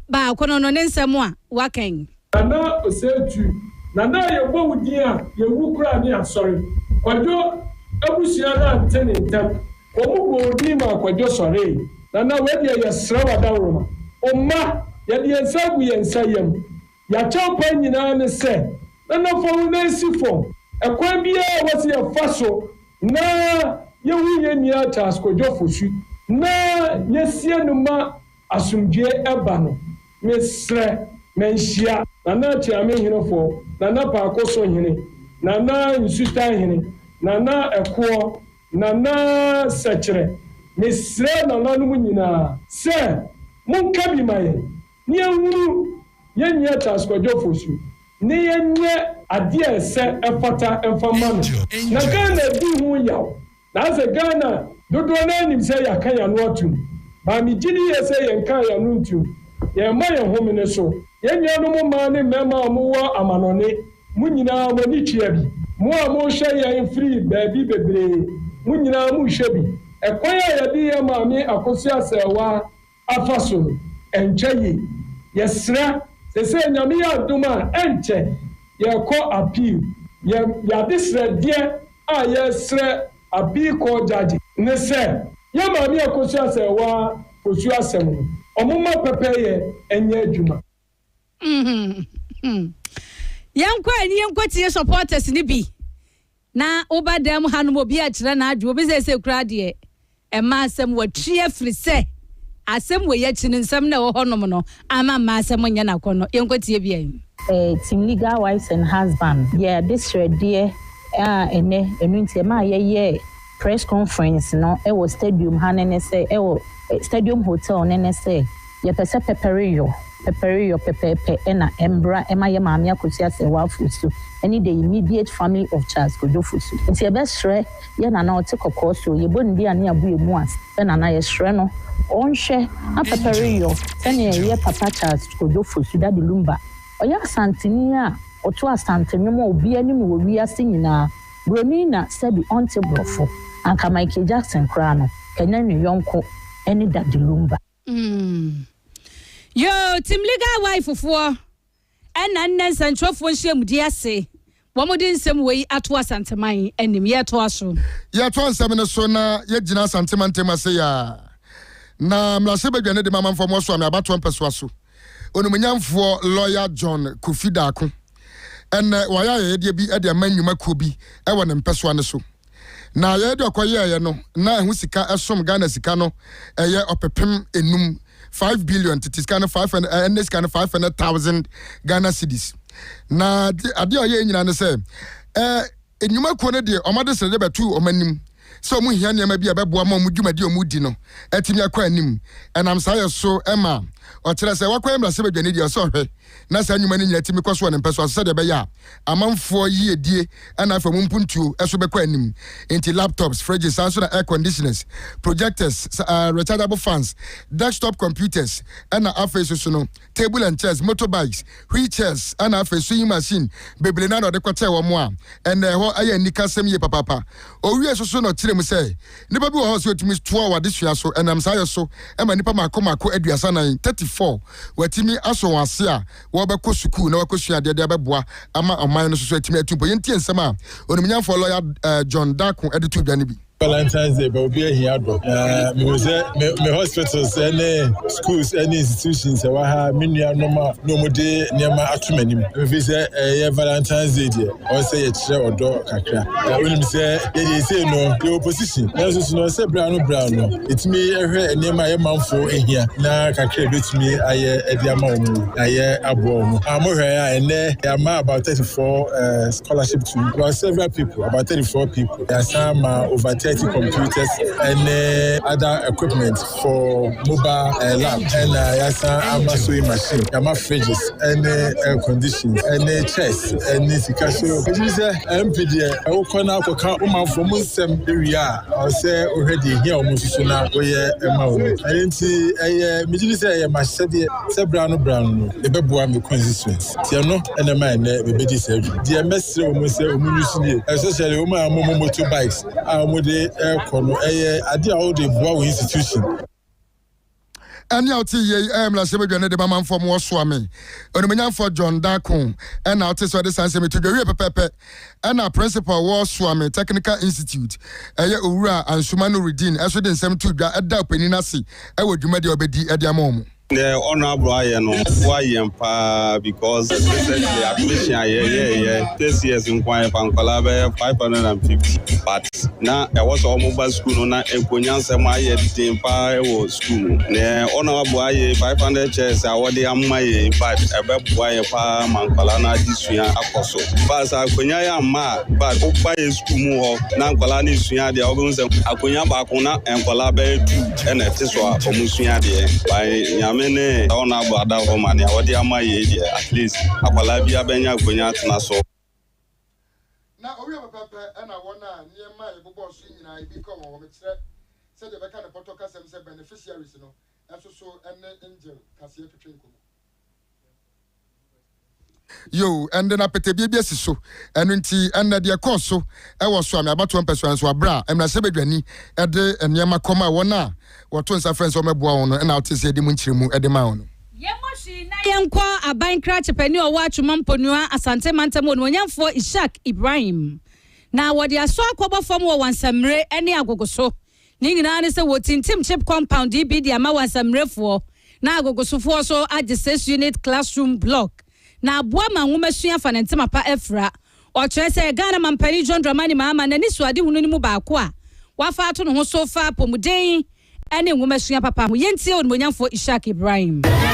Ba kono no nsemo a wakan.
Nana osetu. Nana ye bo wudi a ye wu kura ni asori. Kwadwo abusia na antene ntam. Omu bo di ma kwadwo sori. Nana we dia ye srawa dawroma. Omma ye dia nsagu ye nsayem. Ya champa nyina ne se. Nana fo na sifo. Ekwa bia wasi ye faso na ye wu ye nia tas kwadwo fosu. Na ye sie no ma asumdwe eba no. Mesre menhia nana tiame hinofo nana paakoso hine nana nsuta hine nana eko nana sechre mesre nana no nyina se monka bi maye ni anwuru yenya taskojo fosu ni yenye ade ese efata enfama no na Ghana di hu yaw na ze Ghana dodo na nim se yakan ya no atum ba mi gini ese yenkan ya no ntum ye ma ye homene so ye nyano mo ma ne mema mo wo amanone munyina mo ni tia bi mo a mo hye ye free baabi bebre munyina mo hye bi ekwan ya ye di ye ma mi akosi asewa afaso enchaye ye sra se nyame ya duma enche ye ko appeal ye ya disre die a ye sra appeal ko judge ne se ye ma mi akosi asewa osu asem omuma pepeye enye adwuma
yankwa ni yankwatie supporters ni bi na obadam hanom obi a kire na adwo obi se kura de ma asem watue afiri se asem we ya kine nsam na wo honom no ama ma asem nya na kono yankwatie bi an
Team Legal Wives and Husband yeah this ready ene enuntie ma ye press conference no e was stadium hanene say e wo stadium hotel nene say ye pese peperiyo pepepe ena embra ema ye maami akosi ase wa fusu any the immediate family of Charles Kojo fusu nti e be sre ye na o te kokko so ye bo ndi ane abu emu as na ye sre no onhwe a peperiyo ene ye papa Charles Kojo fusu Daddy Lumba oya santini a oto asanteni mo obi anim wo wi ase nyina broni na sebi onte brofo anka Michael Jackson kra no kenya ne yonko ene Daddy Lumba
Yo, Team Legal Wife for and Central Function Diase. Wamudin some way at was Santamai and him yet was so.
Yet one seven so na yet Gina Santimantema say na Mlaseba Janet Mamma from Moswam about 1 persuaso. Onumian for lawyer John Kufidako. And why I be at the menu Makubi, I want him persuane so. Na yedo akoye no na ehusika esom Ghana sikano eye opepem enum 5 billion it is kind of 500 and this kind of 500,000 Ghana cedis. Na ade oye nyina ne say enuma ko ne de omade se de betu omanim so mu hia ne ma bia beboa ma mu dwumade omudi no atimi akwa anim enam sa so ema o kire se wakwa emra se bedwane di so hwe na sa nyuma ne nyina timi kwaso ne mpeso se de be ya amanfo yi edie na afa mu mpuntuo eso be kwa anim enti laptops fridges and air conditioners projectors rechargeable fans desktop computers and afa so no table and chairs motorbikes wheelchairs and afa sewing machine beble na no de kwate wo mo a and ho aye nika sem ye papa o wi so no kire mu say nipa bi wo ho so timi 2 hour this year so enam sa so ema nipa makoma aduasa nan 34 watimi aso wase a wo be ko suku na wo ko sua de beboa ama oman no so atimi atumpo yenti ensem a onimnyamfo lawyer John Darkwa editu dwane bi
Valentine's Day, but we'll be here. Me hospitals, any schools, any institutions, I have many no more day near my atumenim. If we say Valentine's Day, or say a chair or door, when we say no, the opposition. There's no say brown. It's me near my mouth for here. Now, Kakra beats me. I Diamond, Abom. I'm here and there. I'm about 34 scholarship to. There are several people, about 34 people. There are some over 30 computers and other equipment for mobile lab. And I'm a sewing machine. I'm a fridges and air conditioning and chairs and Sikaso. It is a MPD. I will call now for from some area. I'll say already here almost soon now. We are I didn't see a minister. I said, Brown, the Babuam constituents. Tiano and a man, maybe this. The message almost say, especially motorbikes. Adi all the Boa institution.
And now, la Sebedwane de Maman for more swami. On for John Darkwa, and now test what the San Semi to the Pepe, and our principal war swami, Technical Institute, Ura and Sumanu Redin, as we didn't send to the Adap Peninasi, I would do media obedi at their mom.
The honorable why because the admission this year's in Kwai Pankolabe 550. But now I was all mobile school on a Kunyansa Maya Timpa school. The honorable 500 chairs I was the Amay, but a Bab Pa Mankolana this year Apostle. But I Kunya Ma, but Opa is Kumu, Nankolani Suya, the organs of Akunya Bakuna and Kolabe and a Tiswa for Musuya by Mene ona bada omani awodi amaye dia at least akwalabia benya gonya tena so
na owi papa na wona niema e bobo so nyina e bi ko wo metre se de beka ne poto kasem se beneficiaries no enso so ene angel kase twetwe nkomo yo and then apete bia so eno nti enne de course so e wo so ame abato mpeso enso abra emna Sebedwani e de niema koma wona wato nsa friends o meboa wono na otese de mu nchiremu e de ma wono
yemoshi na yenko aban krache pani o wa atwumamponua asante mantam wonu onyamfo Ishak Ibrahim na wode aso akobo fam wo wansamre ene agogoso ni nyina ne se wotintim chip compound bi dia ma wansamrefo na agogosofo so age 6 unit classroom block na aboa ma nwomesua fa nentima pa efra o kire se Ghana mampani John Dramani Mahama na ni suade hunu ni mu baako a wafa ato no ho so fa pomuden ene nwomesua papa ho yentie onmonyamfo Ishak Ibrahim
project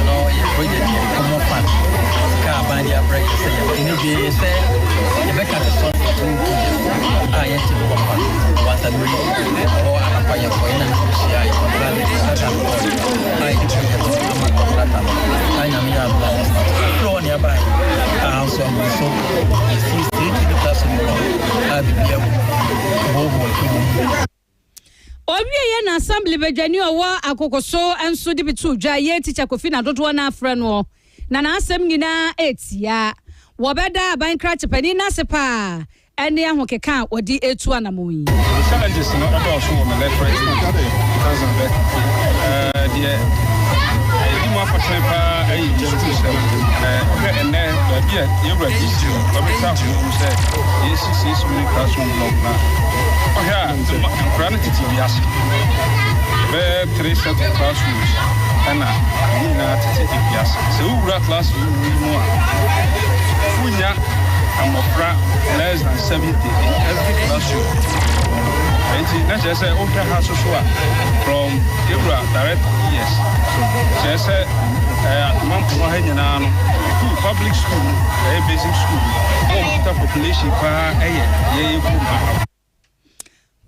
no project come up ka bandia break say ni be say e be ka so ah yes papa what and we o apa ya ko ina sia ya ai ai na mi abla flow ni abai ah so if the class
Owie na assembly Bedwani owo akokoso enso de bitu dwa ye teacher Kofi na dodo na afre no na asem nyina etia wo beda ban krache pani na sepa ene ahokeka odi etu anamoyi
challenges no also on the left right because of that the more for temper institution okay and then you register but we talk to say yes really classroom block now okay the granite TVS very 3 set of classrooms and na TVS so we class more funya and more less than 70 in every classroom. And just say okay has so from Ebra direct yes. So just say public school, basic school, population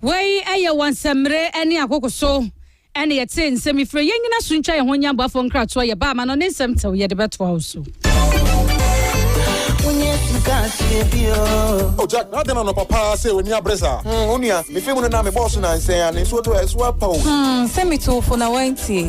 Way aya wansamre ene akokoso ene yete nsemi fre yengina suncha ye honya bafo nkrato ye ba ma no ne nsem tew ye de beto also.
Oh Jack, nothing on papa say when you bresa. Unia, me feel na me boss na say and so to swap.
Send me to for na wenti.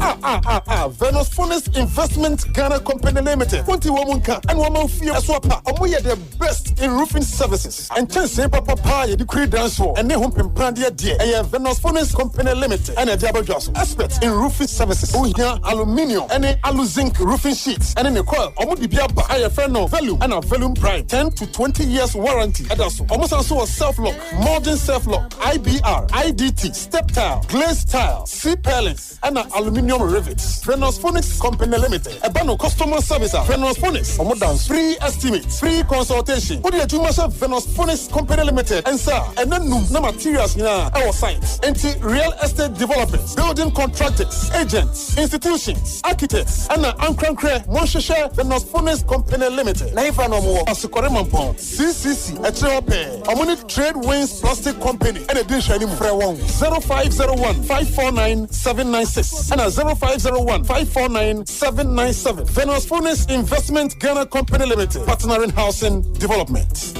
Venus Funnest Investment Ghana Company Limited. 20 woman can and woman feel swapper. We are the best in roofing services. And chance say papa ye the create dance for and they home plan dear. Venus Funnest Company Limited and a Jabba Joss. Experts in roofing services. We here aluminium and alu zinc roofing sheets and in the coil. Omu di bia ba friend no value and a value Bloom Prime 10 to 20 years warranty. Edaso. Almost also a self-lock, modern self-lock, IBR, IDT, step tile, glaze tile, C-pellets, and aluminium rivets. Venus Phonics Company Limited. Ebano customer service. Venus Phonics. Omodans. Free estimates, free consultation. What do you do myself? Venus Phonics Company Limited. And sir, and then no materials in our science. Into real estate developers, building contractors, agents, institutions, architects, and Ankrankre, Monshire, Venus Phonics Company Limited. Naifa no more. Asukoremampon. CCC. Etrope. Omoni Trade Winds Plastic Company. And edition in 0501 549 796 and 0501 549 797. Venus Phonics Investment Ghana Company Limited. Partnering Housing Development.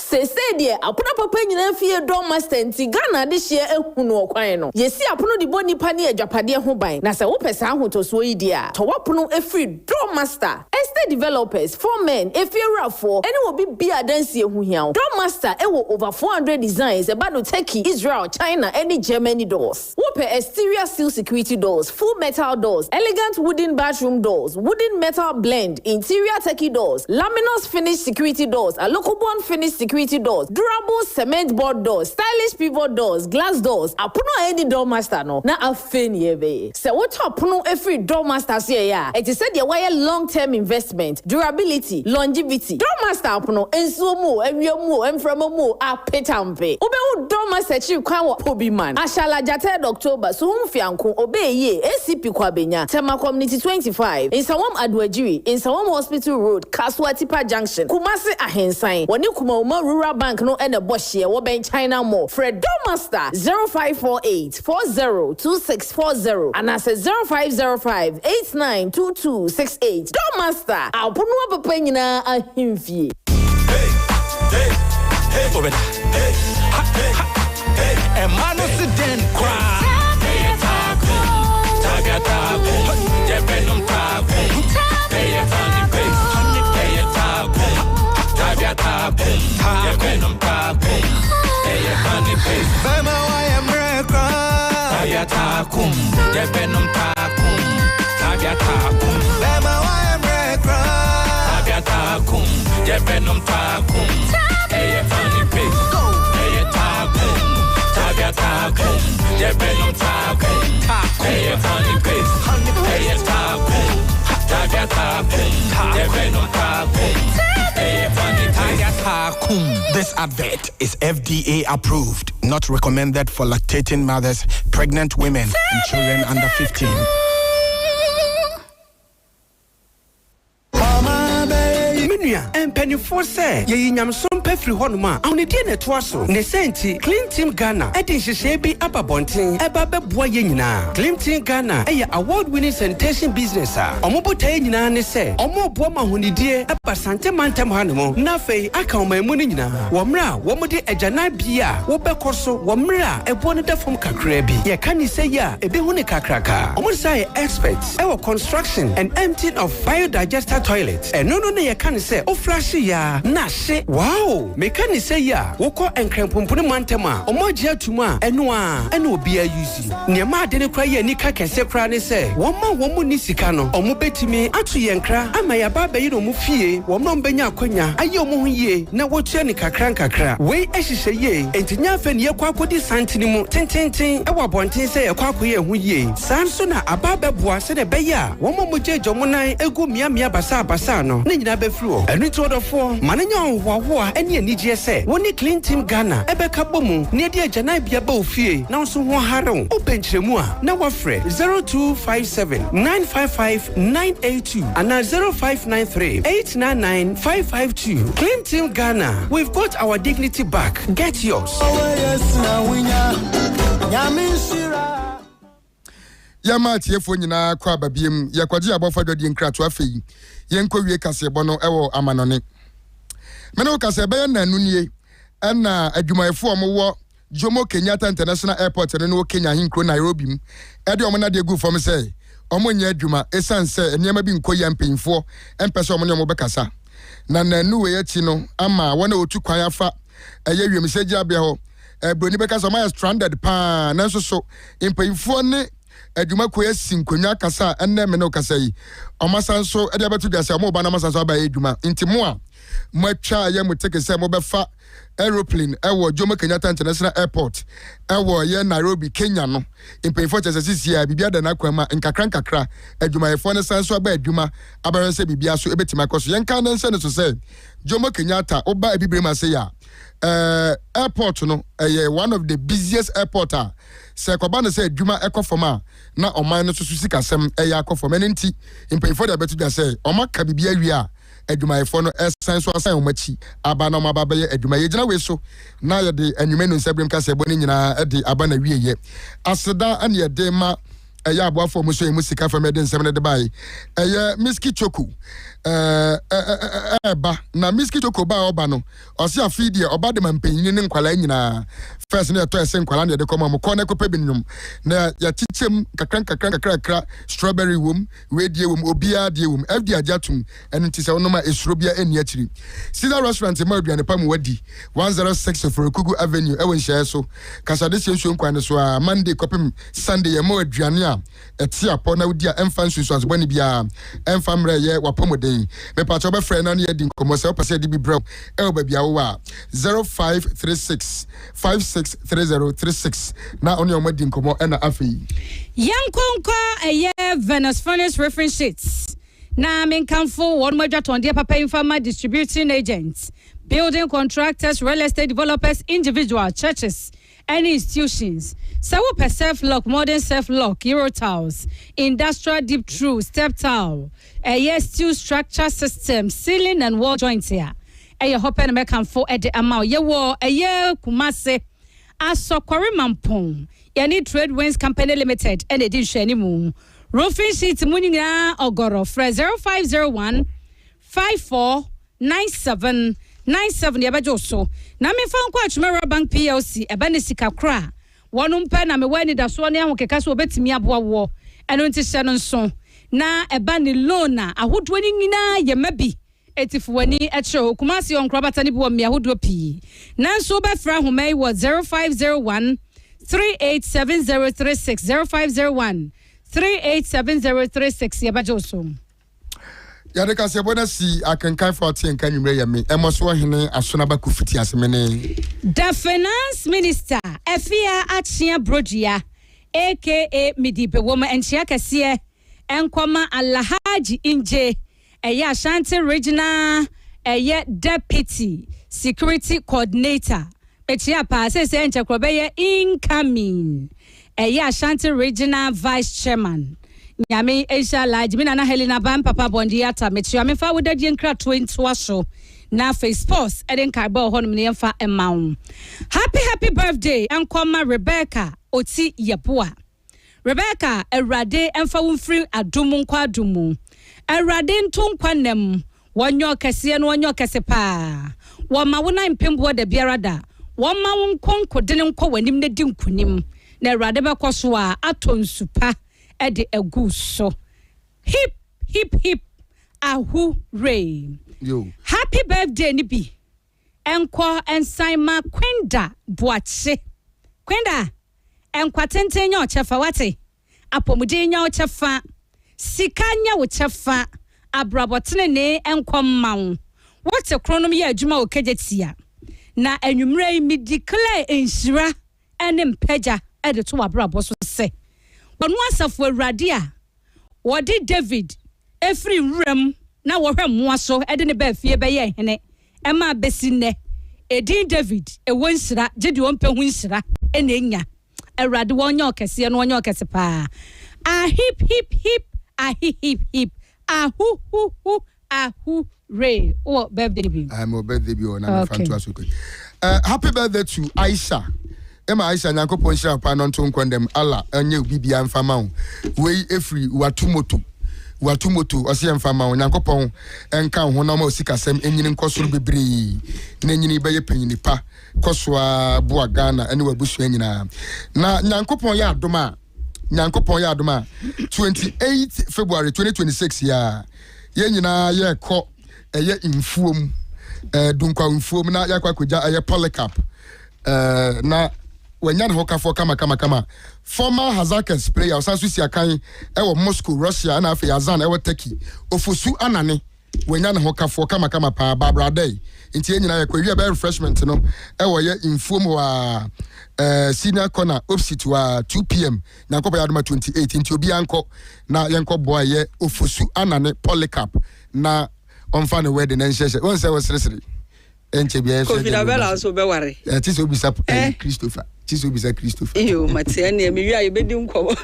Say dear, apuna papa nyina fie dom master nti Ghana de hye ehunu okwan no. Yesi apono de boni pani adwapade ho ban. Na se wo pesa ahotoso yi dia. To wapono efri dom master. Estate developers, 4 men, efiewrafo, ene wo bibia dansie hu hiao. Dom master ewo over 400 designs about no Turkey, Israel, China, any Germany doors. Wo pe exterior steel security doors, full metal doors, elegant wooden bathroom doors, wooden metal blend, interior Turkey doors, laminate finished security doors, a local bond finished security doors, durable cement board doors, stylish pivot doors, glass doors. Apono any door master no na afen yebe. Se what apono every door master say ya. It is said the wire long-term investment, durability, longevity. Door master apono enso mo, enwiamu, enframu apetampe. Obe wo door master chief kwan wo pobi man. Ashala jate October so humfianko obe ye ACP kwabenya. Tema Community 25. In Sawam Adwajiri, in Sawam Hospital Road, Kaswatipa Junction. Kumasi Ahensan. Wani kuma Rural Bank no and a bush here, what bank China more. Fred Master 0548 402640 and I said 0505 892268. Master, I'll put no up a penny na a him fee.
Hey, over there. Hey, hey, and man of the den cry.
This advert is FDA approved, not recommended for lactating mothers, pregnant women, and children under 15.
And penny for say, ye yam some pefri honuma, only dinner twasso, ne senti, Clean Team Ghana, Eddie Shebi Ababonting, Ebabe Boyena, Clean Team Ghana, award winning sanitation business, Omobotaina, ne say, Omo Boma Hunidie, Abasante Mantem Hanimo, Nafe, Akama Munina, Wamra, Womodi Ejana Bia, Wobekoso, Wamra, a bonita from Kakrebi, ye can say ya, a Behunica cracker, Omosai experts, our construction and emptying of biodigester toilets, and no, ye can say, oh, flashy ya, nashe, wow, mekani say ya, woko and crampumpuno mantema, Omoja tuma, enwa, and will be a using. Nema didn't cry a nika can say, crane say, Woma woman nisikano, Omobeti me, Atu Yankra, and my ababa you mufie, Womon Benya Konya, Ayomu ye, na wachanika crankakra, way as she say ye, and Tinyafen Yakwako Santinimu, Tintin, our bontin say a quaquia who ye, Sansona, Ababa Bois, and a beya, Woman Muja Jomonai, Ego Miamia Basa Basano, Nina Beflu, and it's order for Mananyan Wawa, and ye need say, when you Clean Team Ghana, Ebeka Bomu, near dear Janabia Bofie, now so Haron, open Chemua, now a friend 0257 955 982 and now 0593 899 552. Clean Team Ghana, we've got our dignity back. Get yours.
Yama tiefo nyina kwa babiem yakwaji abofo dodi nkrato afei yenko wie kasebo no ewo amanone mena wo kasebe na nunie na adwumayefo omwo Jomo Kenyatta International Airport no Kenya hinkro Nairobi ede omo na de gu fom say omo nya adwuma esanse enema bi nkoya mpemfo empese omo ne omo bekasa na nanu we yachi no ama wona otu kwan afa eye wiem seji abia ho broni bekasa omo stranded pa nanso so mpemfo ne adwuma ko yɛsi nkonwa kasa ɛnɛ me no kasa yi ɔmasan so ɛde abɛto dwa sɛ ɔmo ba na masan so aba adwuma nti mo a mo atwa yɛ mo take sɛ mo bɛfa aeroplane ɛwɔ Jomo Kenyatta International Airport ɛwɔ yɛ Nairobi Kenya no mpanyinfo kyerɛ sɛ sisi a bibia da na kwama nkakra adwumayɛfo ne san so aba adwuma abɛrɛ sɛ bibia so ɛbɛtimi akɔ so yɛnka ne nse ne so sɛ Jomo Kenyatta oba ebibire ma sɛ ya airport no one of the busiest airport a sɛ kɔba no sɛ adwuma ɛkɔ fam a na ɔman no so sikasɛm ɛyɛ akɔ fam ɛne nti mpanyinfo de abɛto dwa sɛ ɔma ka bibia wie a adwumayɛfo no ɛsan so asan ɔmachi aba na ɔma bɛyɛ adwuma yɛgyina we so na yɛde anwuma no nsɛbrem ka sɛ ɛbɔ ne nyinaa ɛde aba na wieyɛ aseda ane yɛde ma ɛyɛ aboafo mu so yɛ mu sika fam ɛde nsɛm no de bae ɛyɛ miski choko ɛba na miski choko ba ɔba no ɔse afi deɛ ɔba de ma mpanyini ne nkwala nyinaa first ne ɛtɔ ɛsɛ nkwala ne yɛde kɔma mo kɔ ne kɔpɛ bi nnwom na yɛkyekyɛm kakra strawberry wom wedie wom obiaa die wom fd agyatom ɛno nti sɛ wonom a ɛsuro bia ɛnni akyiri Caesar restaurant ma aduane pa mu wadi 106 Forokugu Avenue ɛwɔ nhyiaeɛ so kasade sɛ nsuo nkwan ne so a Monday kɔpem Sunday yɛma aduane a ɛte apɔ na wodi a ɛmfa nsusuaso bɔne biaa ɛmfa mmerɛ yɛ wapɔmɔden mepakyɛ wobɛfrɛ na ne yɛdi nkɔmmɔ sɛ wopɛ sɛ yɛde bi brɛw ɛwɔ baabi a wowɔ a 0536 563036 na ɔne ɔmadi nkɔmmɔ ɛna afei
Yankonko ɛyɛ Venus Furnace Reference Sheets na menkamfo wɔn madwatondeɛ papa informa distributing agents building contractors real estate developers individual churches and institutions. So we self-lock, modern self-lock, Euro tiles, industrial deep through, step tile, steel structure system, ceiling and wall joints here. Hope and make for at the amount. Ye war kumase aso kwari mampong. Need Trade Winds Company Limited and it didn't anymore. Roofing sheets muninga ogoro fra 0501 5497 97 yabajoso na me fa nkwa Chumera Bank PLC ebane sika kra wonu mpa na me wani da so ne ahokeka so obetimi aboa wo eno nti hye no nso na ebane loan na ahodo ni nyina ye mabi etifuwani eche Kumasi onkrobata ni bo me ahodo pi nanso be fra homai wo 0501 387036 0501 387036 yabajoso
yade ka se bona si akankan 14 kan nwumre yame emoso hene asona ba kufiti asemene
the finance minister Efia Achia Brodia aka Midibe Woma enchia kase enkoma Alhaji Inje eya Ashanti regional eya deputy security coordinator echia pa se enchekrobe ye incoming eya Ashanti regional vice chairman Nyame Aisha Lodge mina na Helena Ban Papa Bondi ata metua me fa woda die nkra 20 waso na face post eden kai ba ho no me yemfa emawo happy birthday enkoma Rebecca oti yeboa Rebecca Erade emfa wumfiri adumu nkwa adumu Erade ntonkwa nem wonyo kese no wonyo kese pa woma wona mpembo da biarada woma wonkonko de nkwa wanim na di nkunim na Erade be koso a atonsupa ede aguso hip ahu ray
yo
happy birthday ni bi enko ensaima Kwenda Boache Kwenda enkwatenten nya ochefa wate apomuden nya ochefa sikanya ochefa abrabotene ne enko mawo wote kronom ye adwuma okejetia na anwumre mi declare enhyira ene mpagya ede to abrabo so se Onu asafo Awurade a wodi David efri wram na wo hwem moaso ede ne ba fie be ye hene ema besine edin David ewo nsira gede wo mpa hu nsira ene enya Awurade wonya okese no wonya okese pa a hip a hip ahu ray oh birthday bi
I'm birthday bi na fanto asoko happy birthday to Aisha Emma Aisha Nyankopon shira pa no nto nkondem ala anye bibia mfama ho wei efri watumoto ose mfama ho Nyankopon enka ho na ma osikasem enyini nkosoro bebre na enyini beye panyini pa kosoa boa Ghana ene wabusu enyina na Nyankopon ya adoma 28 February 2026 ya yenyina ye kɔ eye infuom dunkwa infuom na yakwa koja eye polycarp na wenyan hokafo kama former Hazakens player osansu siakan ewo Moscow Russia na afi Azan ewo Turkey ofosu anane wenyan hokafo kama pa Barbara Day nti enyina yakwa be refreshment no ewo ye inform wa senior corner opposite wa 2 p.m. Nyankopa yadoma 28 nti obi anko na yanko boy ye ofosu anane Polycarp na onfa ne wedding enhyehyɛ won say wosresere enche bia so
Kofi na bela so be ware
ti so bisa Christopher
yo matia ne me wia ye bedi nkowo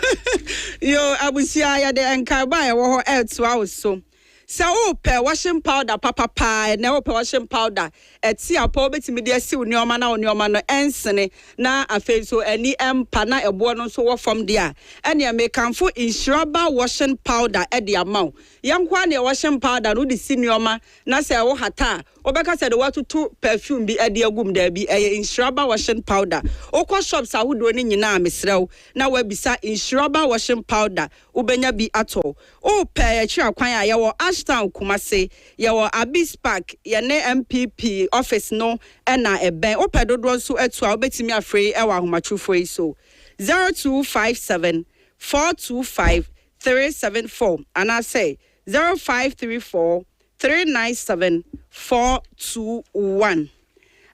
yo abusia ya de enka ba ye wo ho etua wo so sa o pe washing powder papa na o pe washing powder eti apo betimi de asiw neoma na neoma no ensene na afei so ani empa na ebo no so wo fam de a ene me kanfo insuraba washing powder e de amaw yankwa na washing powder no de si neoma na se wo hata obeka se de watutu perfume bi e de agum da bi e insuraba washing powder okwa shops ahodo ni nyina mesrew na wabisa insuraba washing powder ubenya bi ato o pe ya kwan a ye wo Ashtown Kumase yawo Abyss Park yene MPP office no ena eben opedodo so etu a obetimi afrey ewa ahomachufo iso 0257 425 374 and I say 0534 397 421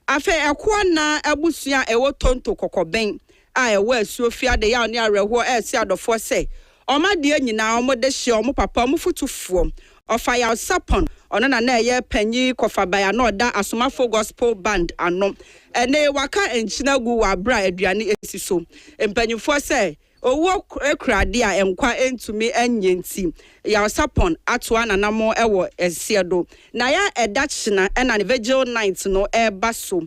afe ekwo na abusua ewo tonto kokoben a ewo asuofia de ya oni areho esi adofo se oma de nyina omode hye omo papa omo futufuo ofa ya sapon ono na eye panyi kofabaya na oda asomafo gospel band ano ene waka enchina gu wa bra aduane esiso empanyifo se owo ekrade a enkwa entumi enyenti ya sapon atoa na namo ewo esiedo na ya edachina ena ne vigil night no ebaso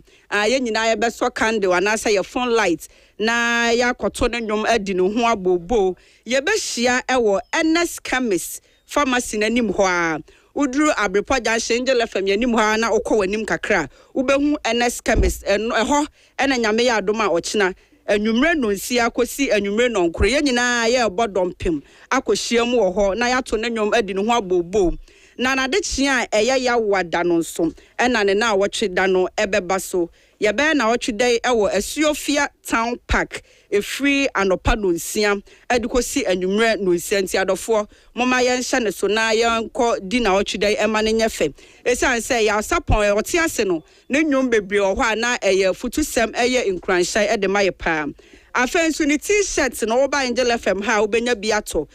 ye nyina ye beso candle anasa ye phone light na ya koto ne nyom adi no ho abobo ye behia ewo NS chemist pharmacy nanim ho a uduru abrepo junction ngele fam yanim ho a na okọ wanim kakra ubehu NS chemist ho ena nyame ya adoma ochina anwumre no nsia akosi anwumre no nkoro ye nyina ye bodompem akohia mu ho na ya to ne nyom adi no ho abobo na na de chia eye ya wada no nso ena ne na awotwe da no ebeba so ye be na awotwe dai ewo Asuofia Town Park free anopa no nsia edikosi anwumre no nsia nti adofo moma ye nhye ne so na ye nko di na awotwe dai ema ne nyefe esan say ya sapon ote ase no ne nyom bebre ho a na eye futusem eye nkranhye ede maye pa afensu ni t-shirt no oba Angel FM ha obenya biato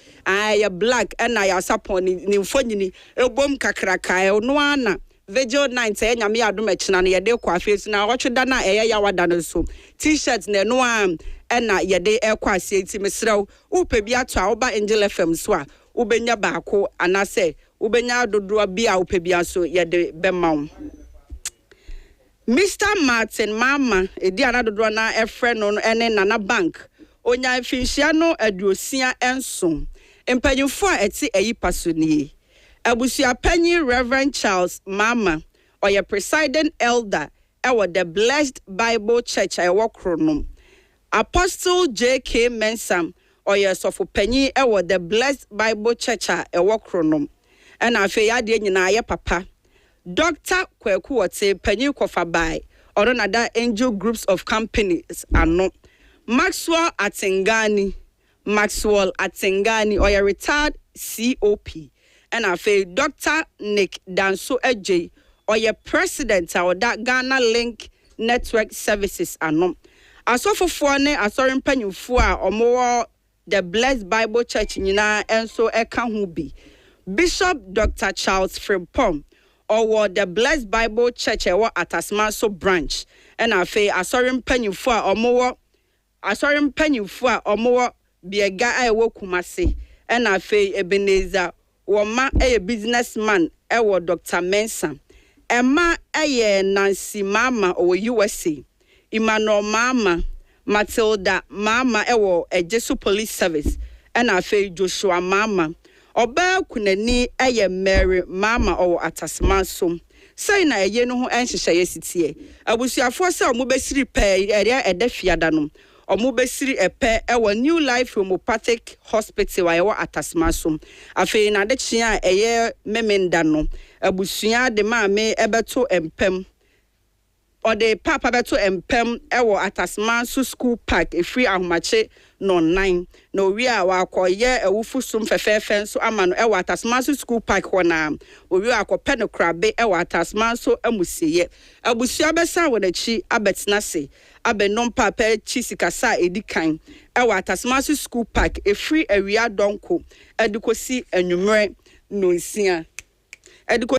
ya black na ya sapon ni mfonyini ebom kakraka no ana vigil night nyame ya adom akina na yede kwa afensu na otweda na ya wada no so t-shirt na no na yede ekwa asieti mesrew upe biato a oba Angel FM so a ubenya baako anase ubenya dodoa bia upe bia so yede bemaw Mr. Martin Mama edi anadodo na efre no ene Nana Bank onya finhia no aduosia enso empanyufo a eti ayipaso nie abusia panyi Reverend Charles Mama oye presiding elder ewo the Blessed Bible Church ewo kronom Apostle J.K. Mensam oye sofo panyi ewo the Blessed Bible Church ewo kronom ena afi ya de nyina ye papa Dr. Kweku wote panyi kofabai ono na da Angel Groups of Companies ano Maxwell Atengani oya retired COP and afi Dr. Nick Danso AJ oya president of that Ghana Link Network Services ano asofofo ne asorin panyufo a omo the Blessed Bible Church nyina enso eka ho bi Bishop Dr. Charles Frimpong or the Blessed Bible Church at Atasmaso branch and afe asorin panyufo a omo biega ewo Kumase and afe Ebenezer woma businessman ewo Dr. Mensa Emma Nancy Mama or USA Emmanuel Mama Matilda Mama ewo Jesu Police Service and afe Joshua Mama Oba kunani Mary Mama or Atasmanso. Say na ye no ho enhyehyɛ sitie. Abusuafo se omo besiri pɛ area edafiada no. Omo besiri epe ewo New Life Homeopathic Hospital wa ewo Atasmanso. Afei na de chia memenda no. Abusua de maame ebeto empem. or the papa beto empem ewo Atasmanso School Park a free ahomache no 9 no we are wakoye ewufu sum fefefe so amano ewo Atasmanso School Park hona we akopɛ no krabe ewo Atasmanso amusiye abusua besa wonachi abetna se abenom papa chi sikasa edikan ewo Atasmanso School Park a free area donko edikosi enwumre no nsia